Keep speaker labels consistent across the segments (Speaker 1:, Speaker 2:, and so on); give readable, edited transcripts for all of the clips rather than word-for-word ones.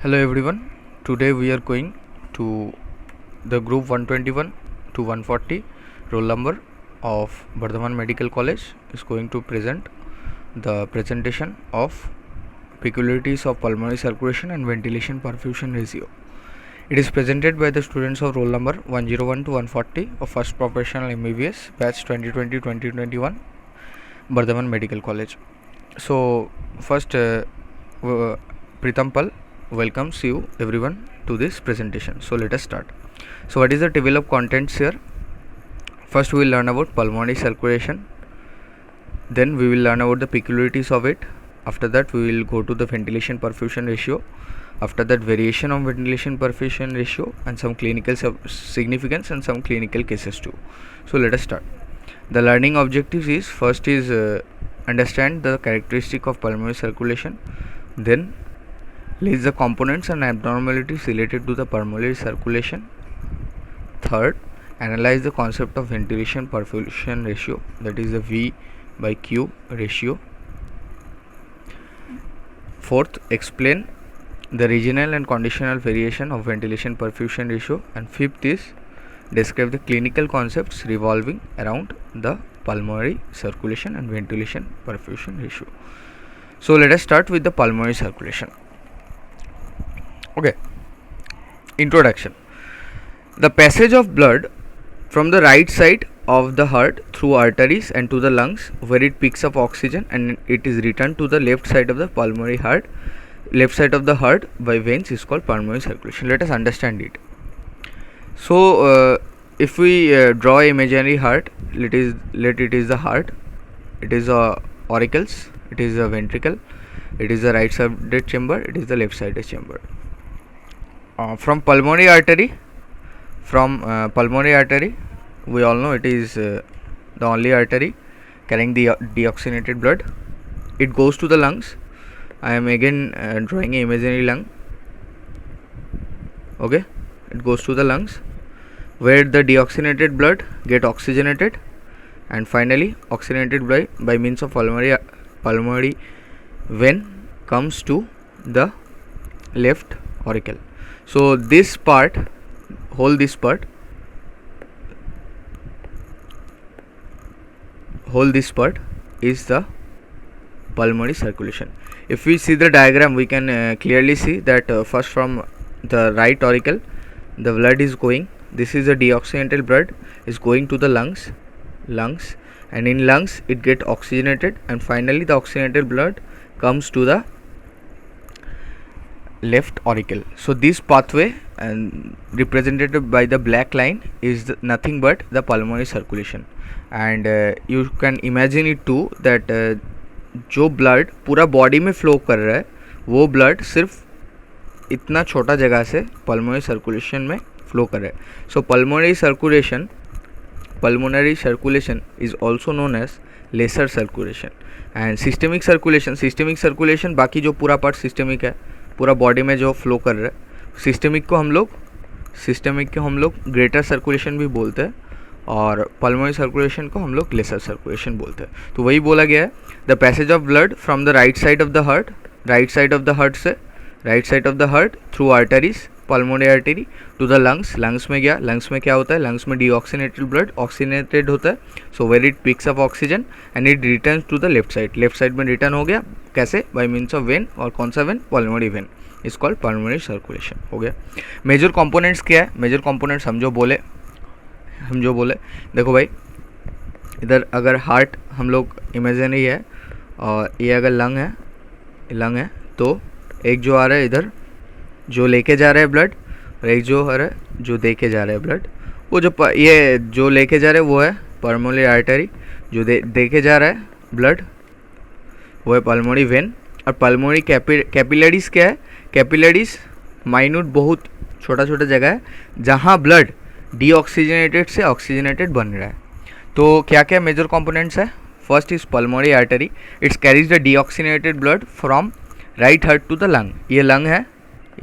Speaker 1: Hello everyone. Today we are going to the group 121 to 140 roll number of Bardhaman Medical College is going to present the presentation of peculiarities of pulmonary circulation and ventilation perfusion ratio. It is presented by the students of roll number 101 to 140 of first professional MBBS batch 2020-2021 Bardhaman Medical College. So first Pritam Pal welcomes you everyone to this presentation. So let us start. So what is the table of contents here? First we will learn about pulmonary circulation, then we will learn about the peculiarities of it. After that we will go to the ventilation perfusion ratio. After that, variation of ventilation perfusion ratio and some clinical significance and some clinical cases too. So let us start. The learning objectives is first is understand the characteristic of pulmonary circulation, then list the components and abnormalities related to the pulmonary circulation. Third, analyze the concept of ventilation perfusion ratio, that is the V by Q ratio. Fourth, explain the regional and conditional variation of ventilation perfusion ratio. And fifth is describe the clinical concepts revolving around the pulmonary circulation and ventilation perfusion ratio. So let us start with the pulmonary circulation. Okay. Introduction. The passage of blood from the right side of the heart through arteries and to the lungs, where it picks up oxygen and it is returned to the left side of the pulmonary heart, left side of the heart by veins, is called pulmonary circulation. Let us understand it. So if we draw an imaginary heart, let it is the heart, it is a auricles, it is a ventricle, it is the right sided chamber, it is the left sided chamber. From pulmonary artery, we all know it is the only artery carrying the deoxygenated blood. It goes to the lungs. I am again drawing an imaginary lung. Okay, it goes to the lungs, where the deoxygenated blood get oxygenated, and finally oxygenated blood by means of pulmonary vein comes to the left auricle. So this part, whole this part is the pulmonary circulation. If we see the diagram, we can clearly see that first from the right auricle the blood is going. This is the deoxygenated blood is going to the lungs, and in lungs it get oxygenated, and finally the oxygenated blood comes to the left auricle. So this pathway, and represented by the black line, is nothing but the pulmonary circulation. And you can imagine it too that जो blood पूरा body में flow कर रहा है, वो blood सिर्फ इतना छोटा जगह से पल्मोनरी सर्कुलेशन में फ्लो कर रहा है. सो pulmonary circulation is also known as lesser circulation. And systemic circulation बाकी जो पूरा पार्ट सिस्टमिक है, पूरा बॉडी में जो फ्लो कर रहा है, सिस्टमिक को हम लोग ग्रेटर सर्कुलेशन भी बोलते हैं, और पल्मोनरी सर्कुलेशन को हम लोग लेसर सर्कुलेशन बोलते हैं. तो वही बोला गया है, the passage of blood from the right side of the heart through arteries, pulmonary artery to the lungs में गया. लंग्स में क्या होता है? लंग्स में डीऑक्सीनेटेड ब्लड ऑक्सीनेटेड होता है. So where it picks up oxygen and it return to the left side में रिटर्न हो गया. कैसे? By means of vein. और कौन सा vein? Pulmonary vein is called pulmonary circulation. हो गया. मेजर कंपोनेंट्स क्या है? मेजर कंपोनेंट्स हम जो बोले, देखो भाई, इधर अगर हार्ट हम लोग इमेजिनरी है और ये अगर लंग है, तो एक जो आ रहा है इधर जो लेके जा रहा है ब्लड, और एक जो आ रहा है जो देके जा रहा है ब्लड. वो ये जो लेके जा रहा है वो है पल्मोनरी आर्टरी, जो देके जा रहा है ब्लड वो है पल्मोनरी वेन. और पल्मोनरी कैपिलरीज क्या है? कैपिलरीज माइन्यूट, बहुत छोटा जगह है जहाँ ब्लड डीऑक्सीजनेटेड से ऑक्सीजनेटेड बन रहा है. तो क्या क्या मेजर कंपोनेंट्स है? First is pulmonary artery, it's carries the deoxygenated blood from right heart to the lung. ये लंग है,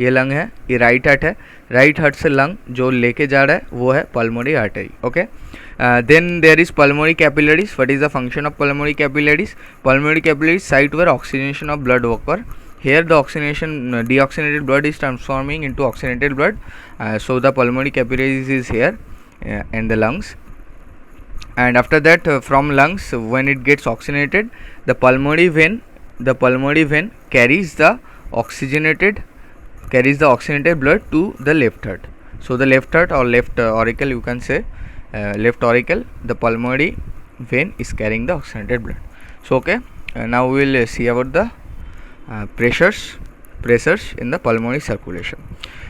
Speaker 1: ये राइट हार्ट है. राइट हार्ट से लंग जो लेके जा रहा है वो है pulmonary artery. Okay. Then there is pulmonary capillaries. What is the function of pulmonary capillaries? Pulmonary capillaries site where oxygenation of blood occur. here the deoxygenated blood is transforming into oxygenated blood. So the pulmonary capillaries is here and the lungs, and after that from lungs, when it gets oxygenated, the pulmonary vein carries the oxygenated blood to the left heart. So the left heart or left auricle, you can say left auricle, the pulmonary vein is carrying the oxygenated blood. So okay, now we will see about the pressures in the pulmonary circulation.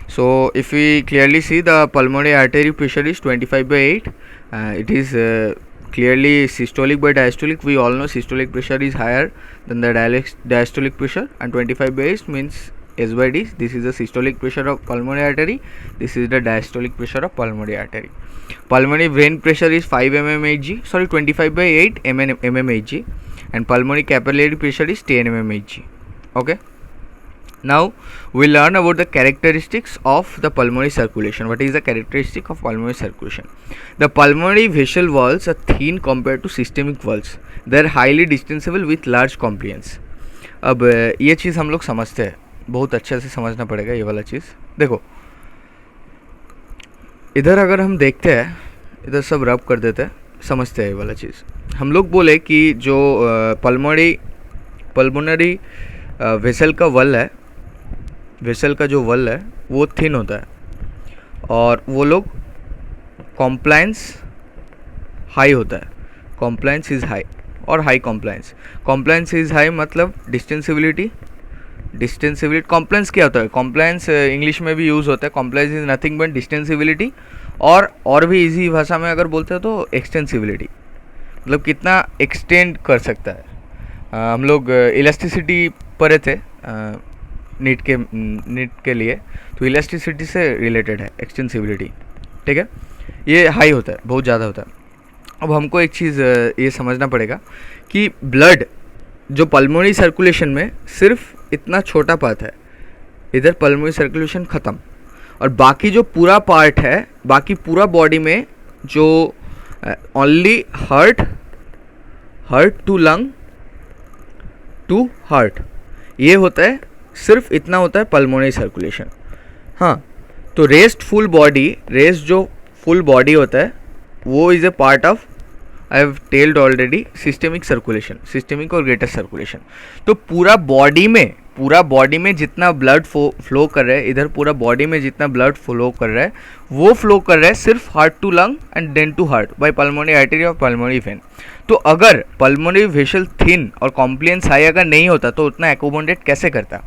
Speaker 1: So if we clearly see, the pulmonary artery pressure is 25/8. It is clearly systolic by diastolic. We all know systolic pressure is higher than the diastolic pressure, and 25/8 means S/D. This is the systolic pressure of pulmonary artery. This is the diastolic pressure of pulmonary artery. Pulmonary vein pressure is 5 mmHg. Sorry, 25/8 mmHg, and pulmonary capillary pressure is 10 mmHg. Okay. Now we learn about the characteristics of the pulmonary circulation. What is the characteristic of pulmonary circulation? The pulmonary vessel walls are thin compared to systemic walls. They are highly distensible with large compliance. अब ये चीज़ हम लोग समझते हैं, बहुत अच्छे से समझना पड़ेगा ये वाला चीज़. देखो इधर अगर हम देखते हैं, इधर सब रब कर देते हैं, समझते हैं ये वाला चीज़. हम लोग बोले कि जो पल्मोनरी वेसल का वल है, वेसल का जो वल है वो थिन होता है, और वो लोग कॉम्प्लायंस हाई होता है. कॉम्प्लायंस इज़ हाई और हाई कॉम्प्लायंस इज़ हाई मतलब डिस्टेंसिबिलिटी. कॉम्प्लायंस क्या होता है? कॉम्प्लायंस इंग्लिश में भी यूज़ होता है. कॉम्प्लायंस इज़ नथिंग बट डिस्टेंसिबिलिटी, और भी इजी भाषा में अगर बोलते हैं तो एक्सटेंसिबिलिटी, मतलब कितना एक्सटेंड कर सकता है. हम लोग इलास्टिसिटी पढ़े थे नीट के लिए, तो इलास्टिसिटी से रिलेटेड है एक्सटेंसिबिलिटी. ठीक है, ये हाई होता है, बहुत ज़्यादा होता है. अब हमको एक चीज़ ये समझना पड़ेगा कि ब्लड जो पल्मोनरी सर्कुलेशन में सिर्फ इतना छोटा पार्ट है, इधर पल्मोनरी सर्कुलेशन ख़त्म, और बाकी जो पूरा पार्ट है, बाकी पूरा बॉडी में जो only heart to lung to heart, ये होता है, सिर्फ इतना होता है पल्मोनरी सर्कुलेशन. हाँ, तो रेस्ट जो फुल बॉडी होता है वो is a part of, I have tailed already, systemic circulation, systemic और ग्रेटर सर्कुलेशन. तो पूरा बॉडी में जितना ब्लड फ्लो कर रहा है, इधर पूरा बॉडी में जितना ब्लड फ्लो कर रहा है, वो फ्लो कर रहा है सिर्फ heart to lung and then to heart by pulmonary artery और पल्मोनरी वेन. तो अगर पल्मोनरी वेसल थिन और कॉम्प्लियंस हाई अगर नहीं होता तो उतना एकोमोडेट कैसे करता?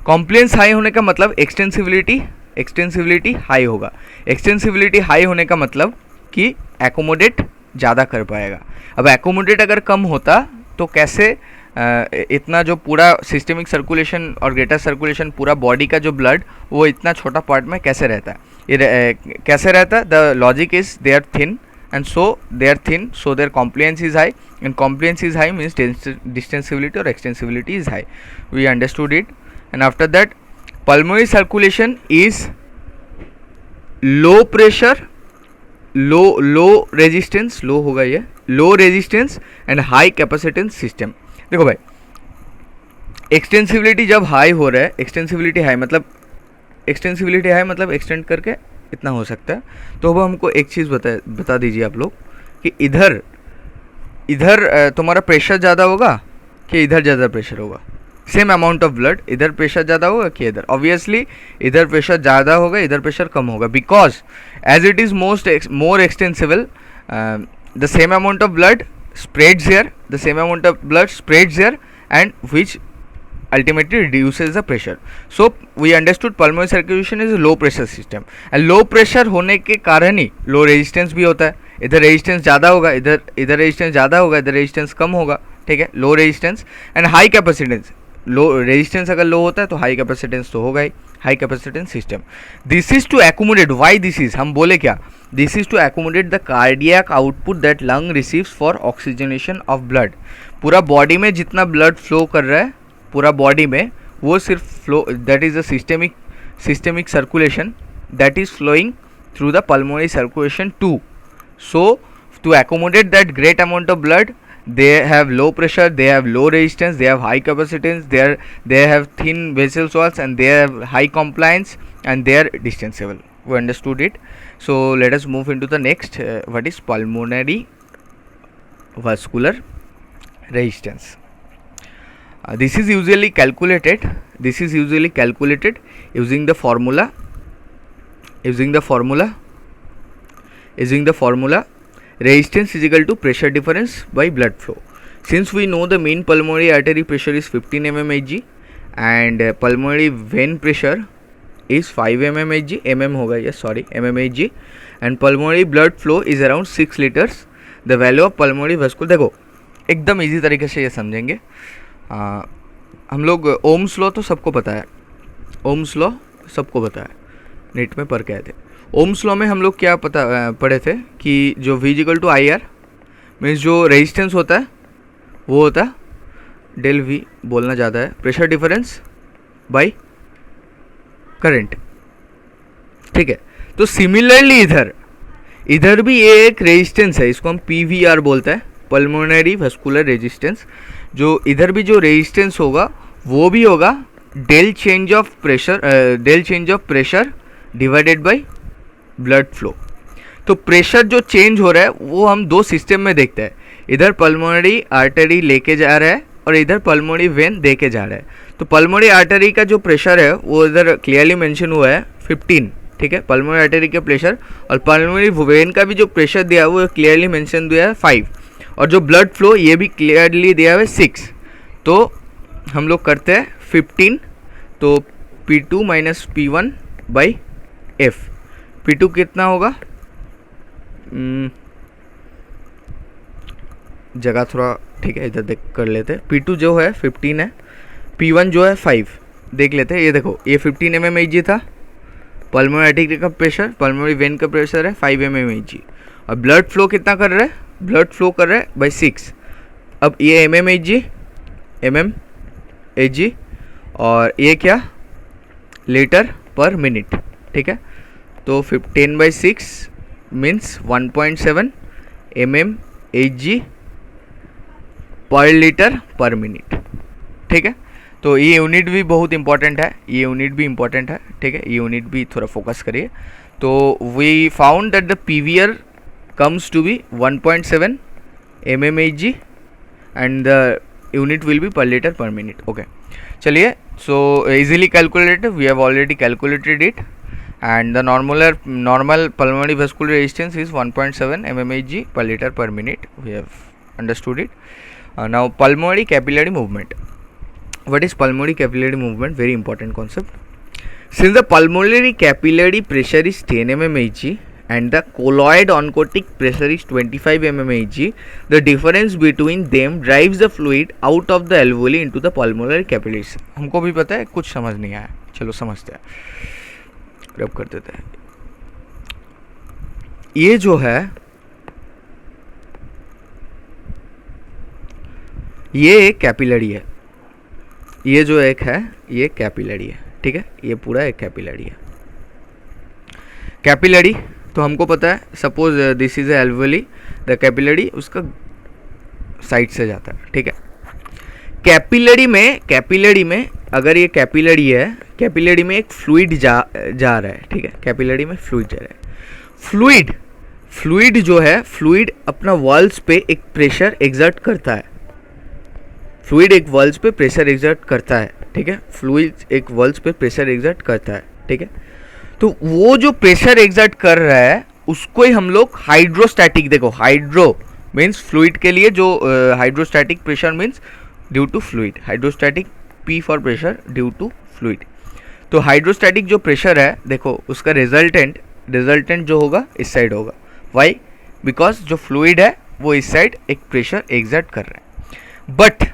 Speaker 1: कॉम्प्लियंस हाई होने का मतलब एक्सटेंसिबिलिटी हाई होगा. एक्सटेंसिबिलिटी हाई होने का मतलब कि एकोमोडेट ज़्यादा कर पाएगा. अब एकोमोडेट अगर कम होता तो कैसे इतना जो पूरा सिस्टेमिक सर्कुलेशन और ग्रेटर सर्कुलेशन, पूरा बॉडी का जो ब्लड वो इतना छोटा पार्ट में कैसे रहता है? ये कैसे रहता है? The logic is they are thin, and so they are thin, so their compliance is high, and compliance is high means distensibility or extensibility is high. We understood it. And after that, pulmonary circulation is low pressure, low resistance, low होगा ये, low resistance and high capacitance system. देखो भाई, extensibility जब high हो रहा है, extensibility high मतलब extend करके इतना हो सकता है. तो अब हमको एक चीज़ बता दीजिए आप लोग कि इधर तुम्हारा प्रेशर ज़्यादा होगा कि इधर ज़्यादा प्रेशर होगा? सेम अमाउंट ऑफ ब्लड, इधर प्रेशर ज़्यादा होगा कि इधर? ऑब्वियसली इधर प्रेशर ज़्यादा होगा, इधर प्रेशर कम होगा, because as it is more extensible, the same amount of blood spreads here, and which ultimately reduces the pressure. So we understood pulmonary circulation is a low pressure system, and low pressure होने के कारण ही low resistance भी होता है. इधर resistance ज़्यादा होगा, इधर रेजिस्टेंस ज़्यादा होगा, इधर रेजिस्टेंस कम होगा. ठीक है, low resistance and high capacitance. Low resistance अगर लो होता है तो हाई कैपेसिटेंस तो होगा ही, high capacitance system. This is to accommodate, why this is, हम बोले क्या, this is to accommodate the cardiac output that lung receives for oxygenation of blood. पूरा बॉडी में जितना ब्लड फ्लो कर रहा है, पूरा बॉडी में वो सिर्फ flow, that is the systemic circulation that is flowing through the pulmonary circulation too. So to accommodate that great amount of blood, they have low pressure, they have low resistance, they have high capacitance, they have thin vessel walls, and they have high compliance, and they are distensible. We understood it. So let us move into the next. What is pulmonary vascular resistance? This is usually calculated using the formula resistance is equal to pressure difference by blood flow. Since we know the mean pulmonary artery pressure is 15 mmHg and pulmonary vein pressure is 5 mmHg, mmHg, and pulmonary blood flow is around 6 liters. The value of pulmonary vascular, देखो एकदम easy तरीके से ये समझेंगे. हम लोग Ohm's law तो सबको पता है, नेट में पढ़ के आए थे. ओम्स लॉ में हम लोग क्या पढ़े थे कि जो V equal to I R means जो रेजिस्टेंस होता है वो होता है डेल V, बोलना ज़्यादा है, प्रेशर डिफरेंस बाय करंट. ठीक है. तो सिमिलरली इधर भी ये एक रेजिस्टेंस है, इसको हम PVR बोलते हैं, पल्मोनरी वेस्कुलर रेजिस्टेंस. जो इधर भी जो रेजिस्टेंस होगा वो भी होगा del change of pressure divided by blood flow. तो प्रेशर जो चेंज हो रहा है वो हम दो सिस्टम में देखते हैं, इधर पल्मोनरी आर्टरी लेके जा रहा है और इधर पल्मोनरी वेन दे के जा रहा है. तो पल्मोनरी आर्टरी का जो प्रेशर है वो इधर क्लियरली मेंशन हुआ है 15. ठीक है, पल्मोनरी आर्टरी का प्रेशर, और पल्मोनरी वेन का भी जो प्रेशर दिया है वो क्लियरली मेंशन दिया है 5, और जो ब्लड फ्लो ये भी क्लियरली दिया है 6. तो हम लोग करते हैं 15, तो P2 minus P1 by F. P2 कितना होगा, जगह थोड़ा ठीक है इधर देख कर लेते हैं. P2 जो है 15 है, P1 जो है 5 देख लेते हैं. ये देखो ये 15 mmHg था, पल्मोनरी आर्टरी का प्रेशर, पल्मोनरी वेन का प्रेशर है 5 mmHg, और ब्लड फ्लो कितना कर रहा है, ब्लड फ्लो कर रहा है बाई 6. अब ये mmHg, और ये क्या लीटर पर मिनट. ठीक है, तो 10/6 मीन्स 1.7 mmHg पर लीटर पर मिनट. ठीक है, तो ये यूनिट भी बहुत इंपॉर्टेंट है, ठीक है, ये यूनिट भी थोड़ा फोकस करिए. तो we found that the PVR comes to be 1.7 mmHg and the unit will be per liter per minute. Okay, चलिए. So easily calculated, we have already calculated it, and the normal pulmonary vascular resistance is 1.7 mmHg per liter per minute. We have understood it. Now pulmonary capillary movement. What is pulmonary capillary movement? Very important concept. Since the pulmonary capillary pressure is 10 mmHg and the colloid oncotic pressure is 25 mmHg, the difference between them drives the fluid out of the alveoli into the pulmonary capillaries. हमको भी पता है, कुछ समझ नहीं आया, चलो समझते हैं, रब कर देते हैं. ये जो है ये एक कैपिलरी है, ये जो एक है ये कैपिलरी है. ठीक है, ये पूरा एक कैपिलरी है. कैपिलरी तो हमको पता है, suppose this is alveoli, the capillary उसका साइड से जाता है. ठीक है, कैपिलरी में अगर ये कैपिलरी है, कैपिलरी में एक फ्लूइड जा रहा है. ठीक है, कैपिलरी में फ्लूइड जा रहा है. फ्लूइड जो है, फ्लूइड अपना वॉल्स पे एक प्रेशर एग्जर्ट करता है. ठीक है, फ्लूइड एक वॉल्स पे प्रेशर एग्जर्ट करता है. ठीक है, तो वो जो प्रेशर एग्जर्ट कर रहा है उसको ही हम लोग हाइड्रोस्टैटिक, देखो हाइड्रो मीन्स फ्लूइड के लिए जो hydrostatic pressure means due to fluid, hydrostatic P for pressure due to fluid. तो हाइड्रोस्टैटिक जो प्रेशर है देखो उसका रिजल्टेंट जो होगा इस साइड होगा. वाई? बिकॉज जो फ्लूइड है वो इस साइड एक प्रेशर एग्जर्ट कर रहा है. But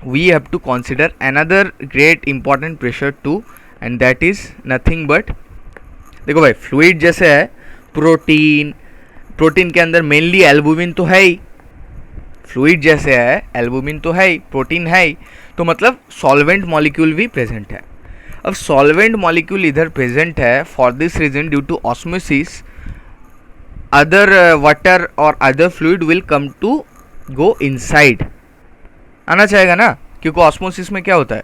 Speaker 1: we have to consider another great important pressure too, and that is nothing but, देखो भाई फ्लूइड जैसे है, प्रोटीन के अंदर मेनली एल्बुमिन तो है ही, फ्लूइड जैसे है एल्बुमिन तो है ही, प्रोटीन है ही, तो मतलब सॉल्वेंट मॉलिक्यूल भी प्रेजेंट है. अब सॉल्वेंट मॉलिक्यूल इधर प्रेजेंट है, for this reason due to osmosis other water और other fluid will come to go inside, आना चाहेगा ना, क्योंकि ऑस्मोसिस में क्या होता है,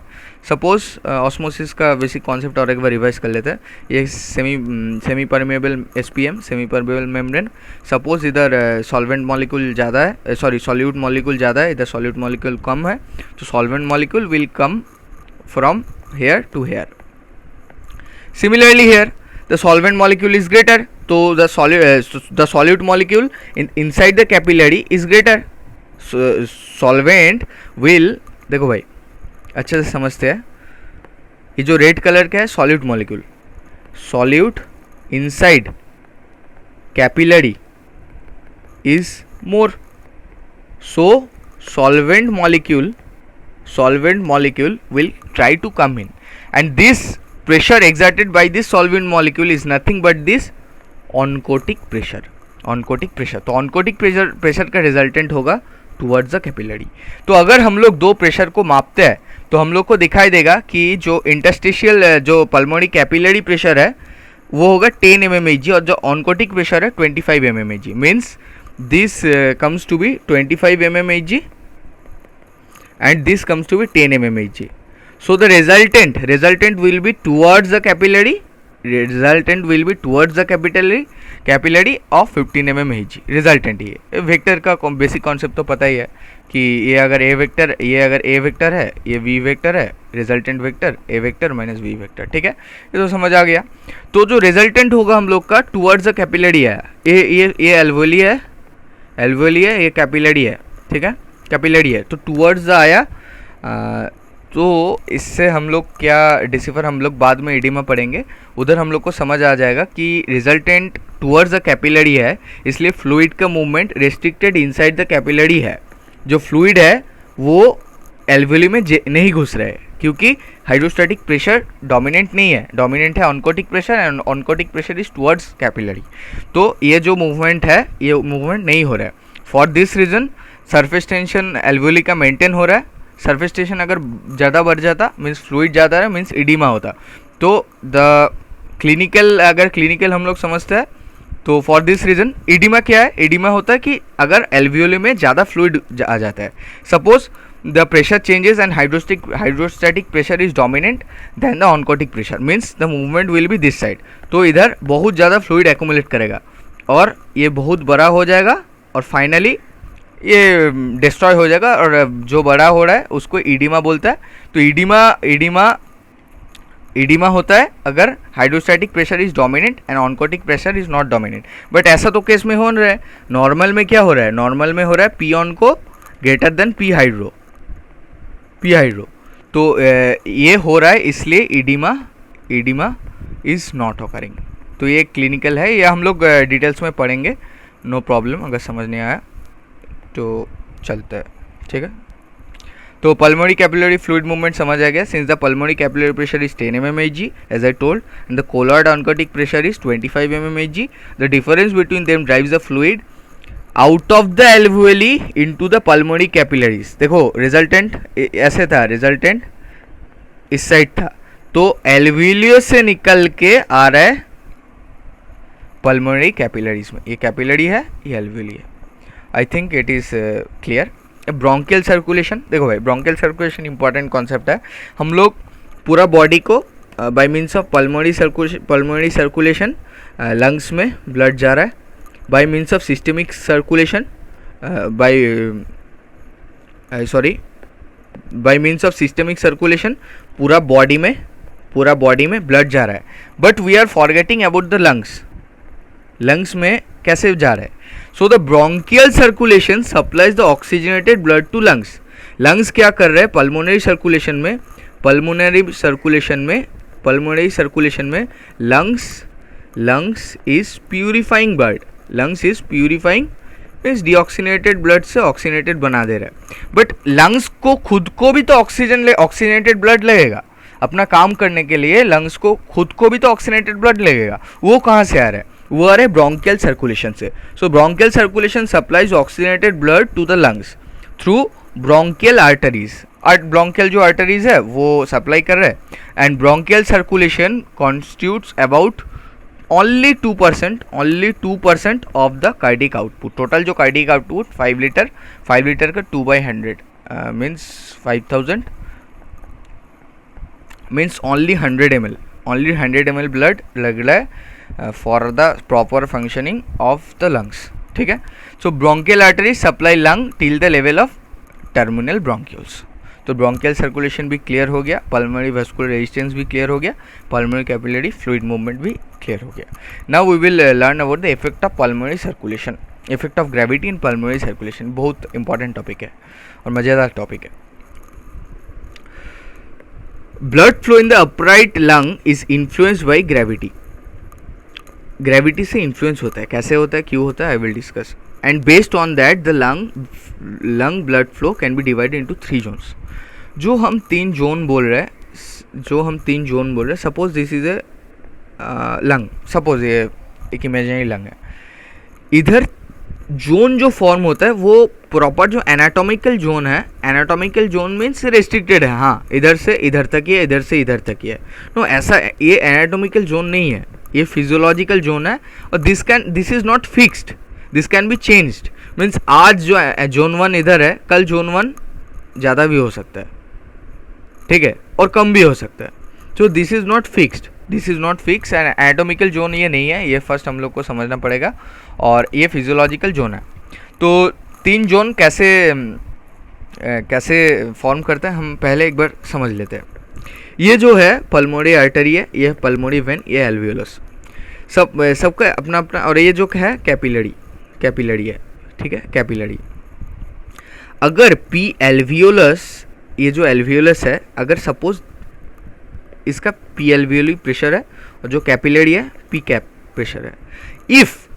Speaker 1: सपोज ऑस्मोसिस का बेसिक कॉन्सेप्ट और एक बार रिवाइज कर लेते हैं। ये semi permeable SPM, semi permeable membrane. Suppose इधर सॉल्वेंट मॉलिक्यूल ज़्यादा है, सॉरी सॉल्यूट मॉलिक्यूल ज़्यादा है, इधर सॉल्यूट मॉलिक्यूल कम है, तो solvent molecule will come from here to here. Similarly here the solvent molecule is greater, तो the solute molecule inside the capillary is greater. Solvent will, देखो भाई अच्छे से समझते हैं, ये जो रेड कलर का है solute molecule, solute inside capillary is more, so solvent molecule will try to come in, and this pressure exerted by this solvent molecule is nothing but this oncotic pressure, तो oncotic pressure का resultant होगा towards the capillary. तो अगर हम लोग दो pressure को मापते हैं तो हम लोग को दिखाई देगा कि जो इंटरस्टिशियल जो पल्मोनरी कैपिलरी प्रेशर है वो होगा 10 mmHg और जो ऑनकोटिक प्रेशर है 25 mmHg, means this comes to be 25 mmHg and this comes to be 10 mmHg. So the resultant will be towards the capillary, capillary of 15 mmHg resultant. ये vector का basic concept तो पता ही है कि ये अगर ए वेक्टर है, ये वी वेक्टर है, resultant vector A vector minus V vector, ठीक है, ये तो समझ आ गया। तो जो रिजल्टेंट होगा हम लोग का टुवर्ड्स द कैपिलरी है, ये एल्वोली है, ये कैपिलरी है, ठीक है, कैपिलरी है, तो टुवर्ड्स द आया। तो इससे हम लोग क्या डिसिफर हम लोग बाद में एडिमा पढ़ेंगे, उधर हम लोग को समझ आ जाएगा कि रिजल्टेंट टुवर्ड्स द कैपिलरी है, इसलिए फ्लूइड का movement restricted inside the capillary है। जो फ्लूइड है वो एल्वोली में नहीं घुस रहे क्योंकि हाइड्रोस्टैटिक प्रेशर डोमिनेंट नहीं है, डोमिनेंट है oncotic pressure, and oncotic pressure is towards capillary. तो ये जो मूवमेंट है ये मूवमेंट नहीं हो रहा है। For this reason surface tension alveoli का मेंटेन हो रहा है। सरफेस टेंशन अगर ज़्यादा बढ़ जाता मीन्स फ्लूइड ज़्यादा है, मीन्स इडीमा होता। तो द क्लिनिकल, अगर क्लिनिकल हम लोग समझते हैं तो फॉर दिस रीज़न इडीमा क्या है, इडीमा होता है कि अगर एल्वियोली में ज़्यादा फ्लूइड आ जाता है। Suppose the pressure changes and hydrostatic pressure is dominant then the oncotic pressure, means the movement will be this side. तो इधर बहुत ज़्यादा फ्लूइड एक्यूमुलेट करेगा और ये बहुत बड़ा हो जाएगा और फाइनली ये डिस्ट्रॉय हो जाएगा, और जो बड़ा हो रहा है उसको इडीमा बोलता है। तो इडीमा होता है अगर hydrostatic pressure is dominant and oncotic pressure is not dominant. But ऐसा तो केस में हो रहा है, नॉर्मल में क्या हो रहा है, नॉर्मल में हो रहा है P onco greater than P hydro. तो ये हो रहा है, इसलिए इडीमा इज नॉट ऑकरिंग। तो ये क्लिनिकल है, ये हम लोग डिटेल्स में पढ़ेंगे, नो प्रॉब्लम। अगर समझ नहीं आया तो चलता है, ठीक है। तो पल्मोनरी कैपिलरी फ्लूइड मूवमेंट समझ आ गया। Since the pulmonary capillary pressure is 10 mmHg as I told, and the colloid oncotic pressure is 25 mmHg, the difference between them drives the fluid out of the alveoli into the pulmonary capillaries. देखो resultant ऐसे था, resultant इस side था, तो एल्वियोलियो से निकल के आ रहा है पल्मोनरी कैपिलरीज में। ये कैपिलरी है, ये एल्वियोली है। आई think it is clear. Bronchial circulation, देखो भाई ब्रोंकियल सर्कुलेशन इंपॉर्टेंट कॉन्सेप्ट है। हम लोग पूरा बॉडी को by means of pulmonary circulation lungs में ब्लड जा रहा है, by means of systemic circulation by means of systemic circulation पूरा बॉडी में ब्लड जा रहा है। But we are forgetting about the lungs में कैसे जा रहा है। So the bronchial circulation supplies the oxygenated blood to lungs क्या कर रहे हैं, पल्मोनरी सर्कुलेशन में lungs is purifying blood, means deoxygenated blood से ऑक्सीनेटेड बना दे रहा है। बट लंग्स को खुद को भी तो ऑक्सीनेटेड ब्लड लगेगा अपना काम करने के लिए, लंग्स को खुद को भी तो ऑक्सीनेटेड ब्लड लगेगा। वो कहाँ से आ रहा है, वो आ रहे ब्रोंकियल सर्कुलेशन से। So bronchial circulation supplies oxygenated blood to the lungs through bronchial arteries. Bronchial जो आर्टरीज है वो सप्लाई कर रहे हैं, and bronchial circulation constitutes about only 2% of the cardiac output. Total जो cardiac output 5 लीटर का 2/100 means 5000 means only 100 ml blood लग रहा है for the proper functioning of the lungs. ठीक है. So bronchial arteries supply lung till the level of terminal bronchioles. तो bronchial circulation भी clear हो गया, पल्मोनरी वेस्कुलर रेजिस्टेंस भी क्लियर हो गया, पल्मोनरी कैपिलरी फ्लूइड मूवमेंट भी क्लियर हो गया. Now we will learn about the effect of pulmonary circulation, effect of gravity in pulmonary circulation. बहुत इंपॉर्टेंट टॉपिक है और मज़ेदार टॉपिक है. Blood flow in the upright lung is influenced by gravity. Gravity से influence होता है. कैसे होता है, क्यों होता है, आई will discuss. And based on that the lung blood flow can be divided into 3 zones. जो हम 3 जोन बोल रहे हैं, suppose this is a lung, suppose ये एक इमेजिनरी लंग है. इधर जोन जो फॉर्म होता है वो प्रॉपर जो एनाटॉमिकल जोन है, एनाटॉमिकल जोन मीन्स रेस्ट्रिक्टेड है. हाँ, इधर से इधर तक ही है, इधर से इधर तक ही है. नो, ऐसा ये एनाटॉमिकल जोन नहीं है, ये फिजियोलॉजिकल जोन है. और this is not fixed, this can be changed. Means आज जो जोन 1 इधर है, कल जोन 1 ज़्यादा भी हो सकता है, ठीक है, और कम भी हो सकता है. So this is not fixed, and anatomical zone ये नहीं है, ये फर्स्ट हम लोग को समझना पड़ेगा. और ये फिजियोलॉजिकल जोन है. तो 3 जोन कैसे फॉर्म करते हैं हम पहले एक बार समझ लेते हैं. ये जो है पल्मोनरी आर्टरी है, ये पल्मोनरी वेन, ये एल्वियोलस, सबका अपना अपना. और ये जो है कैपिलरी है, ठीक है, कैपिलरी. अगर पी एल्वियोलस, ये जो एल्वियोलस है, अगर सपोज इसका पी एल्वियोली प्रेशर है और जो कैपिलरी है पी कैप प्रेशर है. If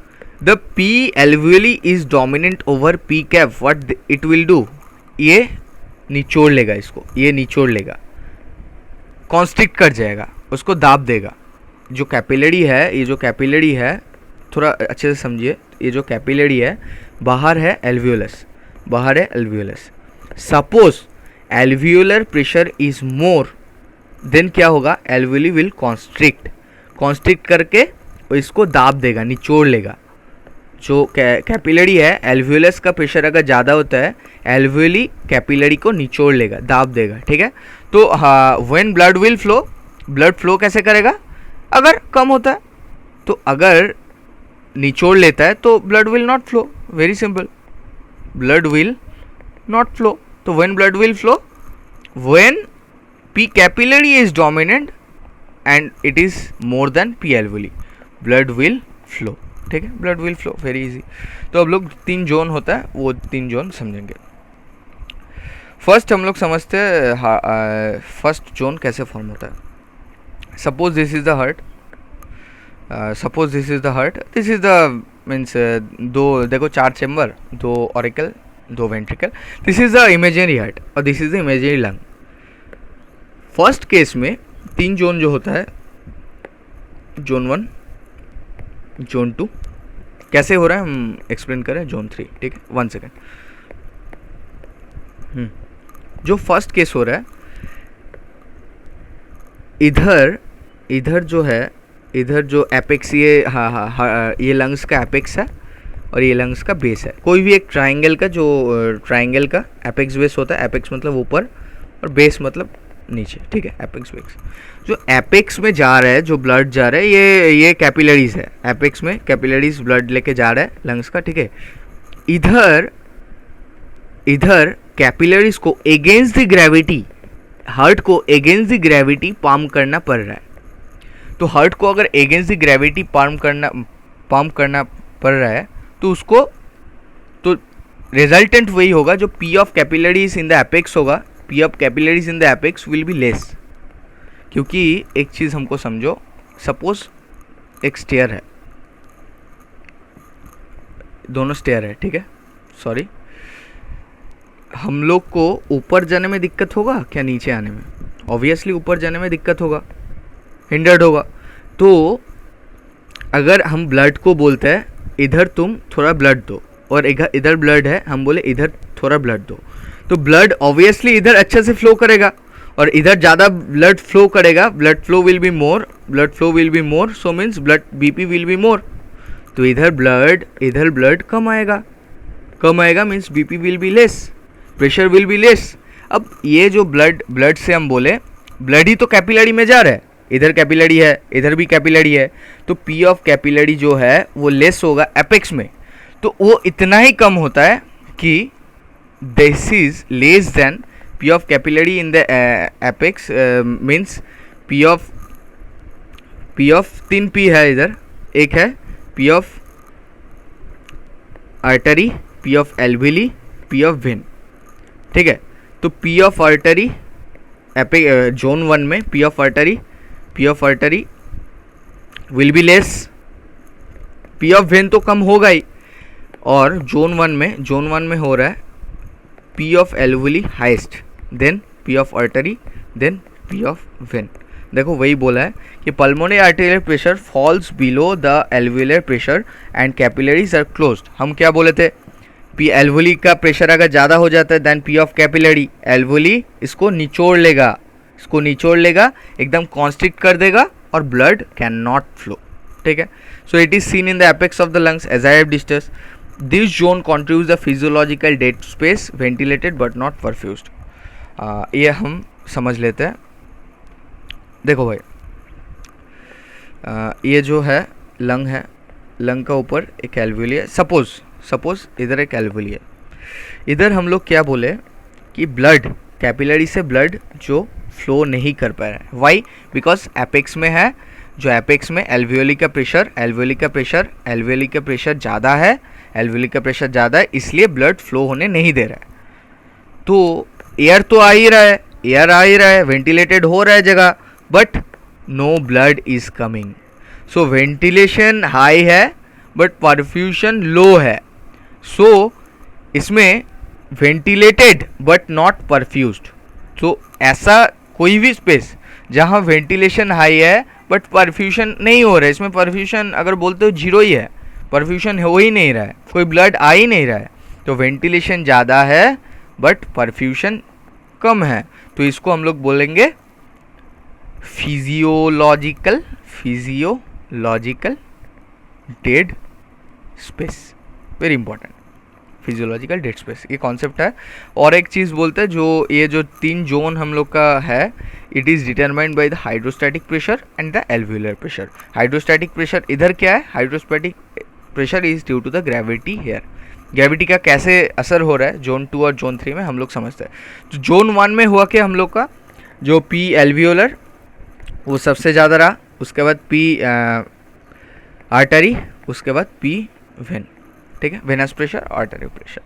Speaker 1: the P alveoli is dominant over P cap, what it will do, ये निचोड़ लेगा इसको, ये निचोड़ लेगा, कॉन्स्ट्रिक्ट कर जाएगा, उसको दाब देगा. जो कैपिलरी है, ये जो कैपिलरी है, थोड़ा अच्छे से समझिए, ये जो कैपिलरी है बाहर है alveolus, suppose alveolar pressure is more, then क्या होगा, एल्वियोली विल कॉन्स्ट्रिक्ट करके इसको दाब देगा, निचोड़ लेगा. जो कैपिलरी है, एल्वियोलस का प्रेशर अगर ज़्यादा होता है, एल्वियोली कैपिलरी को निचोड़ लेगा, दाब देगा. ठीक है. तो when blood will flow, blood flow कैसे करेगा, अगर कम होता है, तो अगर निचोड़ लेता है तो blood will not flow. Very simple, blood will not flow. तो when blood will flow, when P capillary is dominant and it is more than P alveoli, blood will flow. ठीक है, blood will flow, very easy. तो अब लोग 3 zone होता है, वो 3 zone समझेंगे. फर्स्ट हम लोग समझते हैं फर्स्ट जोन कैसे फॉर्म होता है. Suppose this is the heart, this is the means दो, देखो 4 chamber, 2 auricle, 2 ventricle. This is the imaginary heart और this is the imaginary lung. First case में 3 जोन जो होता है, जोन 1, जोन 2, कैसे हो रहा है हम एक्सप्लेन करें, जोन 3. ठीक है, 1 सेकेंड. जो फर्स्ट केस हो रहा है, इधर जो है, इधर जो एपेक्स, ये ये लंग्स का एपेक्स है और ये लंग्स का बेस है. कोई भी एक ट्राइंगल का, जो ट्राइंगल का एपेक्स बेस होता है, एपेक्स मतलब ऊपर और बेस मतलब नीचे. ठीक है, एपेक्स बेस. जो एपेक्स में जा रहा है, जो ब्लड जा रहा है, ये कैपिलरीज है. एपेक्स में कैपिलरीज ब्लड लेके जा रहा है लंग्स का. ठीक है. इधर कैपिलरीज को अगेंस्ट द ग्रेविटी, हार्ट को अगेंस्ट द ग्रेविटी पंप करना पड़ रहा है. तो हार्ट को अगर अगेंस्ट द ग्रेविटी पंप करना पड़ रहा है, तो उसको, तो रिजल्टेंट वही होगा, जो P of capillaries in the apex होगा, P of capillaries in the apex will be less. क्योंकि एक चीज़ हमको समझो, सपोज एक स्टेयर है, दोनों स्टेयर है. ठीक है, सॉरी, हम लोग को ऊपर जाने में दिक्कत होगा क्या, नीचे आने में? ऑब्वियसली ऊपर जाने में दिक्कत होगा, हिंडर्ड होगा. तो अगर हम ब्लड को बोलते हैं इधर तुम थोड़ा ब्लड दो, और इधर ब्लड है, हम बोले इधर थोड़ा ब्लड दो, तो ब्लड ऑब्वियसली इधर अच्छे से फ्लो करेगा और इधर ज़्यादा ब्लड फ्लो करेगा, blood flow will be more, so means blood BP will be more. तो इधर ब्लड कम आएगा means BP will be less, pressure will be less. अब ये जो ब्लड से हम बोले, ब्लड ही तो कैपिलरी में जा रहा है, इधर कैपिलरी है, इधर भी कैपिलरी है, तो पी ऑफ कैपिलरी जो है वो लेस होगा एपेक्स में। तो वो इतना ही कम होता है कि this is less than P of capillary in the apex, means P of 3 P है इधर, एक है P of artery, P of alveoli, P of vein, ठीक है। तो पी ऑफ आर्टरी जोन 1 में P of artery will be less, P of vein तो कम होगा ही, और जोन 1 में हो रहा है P of alveoli highest, then P of artery, then P of vein. देखो वही बोला है कि pulmonary arterial pressure falls below the alveolar pressure and capillaries are closed. हम क्या बोले थे, पी एल्विली का प्रेशर अगर ज़्यादा हो जाता है देन पी ऑफ कैपिलरी, एल्विली इसको निचोड़ लेगा, एकदम कॉन्स्ट्रिक्ट कर देगा और ब्लड कैन नॉट फ्लो, ठीक है। So it is seen in the apex of the lungs as I have discussed. This zone contributes the physiological dead space, ventilated but not perfused. ये हम समझ लेते हैं। देखो भाई, ये जो है लंग है, लंग का ऊपर एक एल्वियोली है, सपोज इधर एक एल्वियोली है। इधर हम लोग क्या बोले कि ब्लड कैपिलरी से ब्लड जो फ्लो नहीं कर पा रहा है, वाई, बिकॉज एपेक्स में है, जो एपेक्स में एल्वियोली का प्रेशर ज़्यादा है, इसलिए ब्लड फ्लो होने नहीं दे रहा है। तो एयर तो आ ही रहा है, वेंटिलेटेड हो रहा है जगह, but no blood is coming. So ventilation high है बट परफ्यूशन लो है। सो इसमें वेंटिलेटेड बट नॉट परफ्यूज्ड। तो ऐसा कोई भी स्पेस जहाँ वेंटिलेशन हाई है बट परफ्यूशन नहीं हो रहा है, इसमें परफ्यूशन अगर बोलते हो जीरो ही है, परफ्यूशन हो ही नहीं रहा है, कोई ब्लड आ ही नहीं रहा है, तो वेंटिलेशन ज़्यादा है बट परफ्यूशन कम है, तो इसको हम लोग बोलेंगे physiological dead space. Very important, physiological dead space, ये कॉन्सेप्ट है। और एक चीज़ बोलते हैं, जो ये जो 3 जोन हम लोग का है, it is determined by the hydrostatic pressure and the alveolar pressure. Hydrostatic pressure इधर क्या है, hydrostatic pressure is due to the gravity here. Gravity का कैसे असर हो रहा है जोन 2 और जोन 3 में हम लोग समझते हैं। तो जोन 1 में हुआ कि हम लोग का जो पी एल्वियोलर वो सबसे ज़्यादा रहा, उसके बाद पी आर्टरी, उसके बाद पी वेन, ठीक है, venous pressure, artery pressure.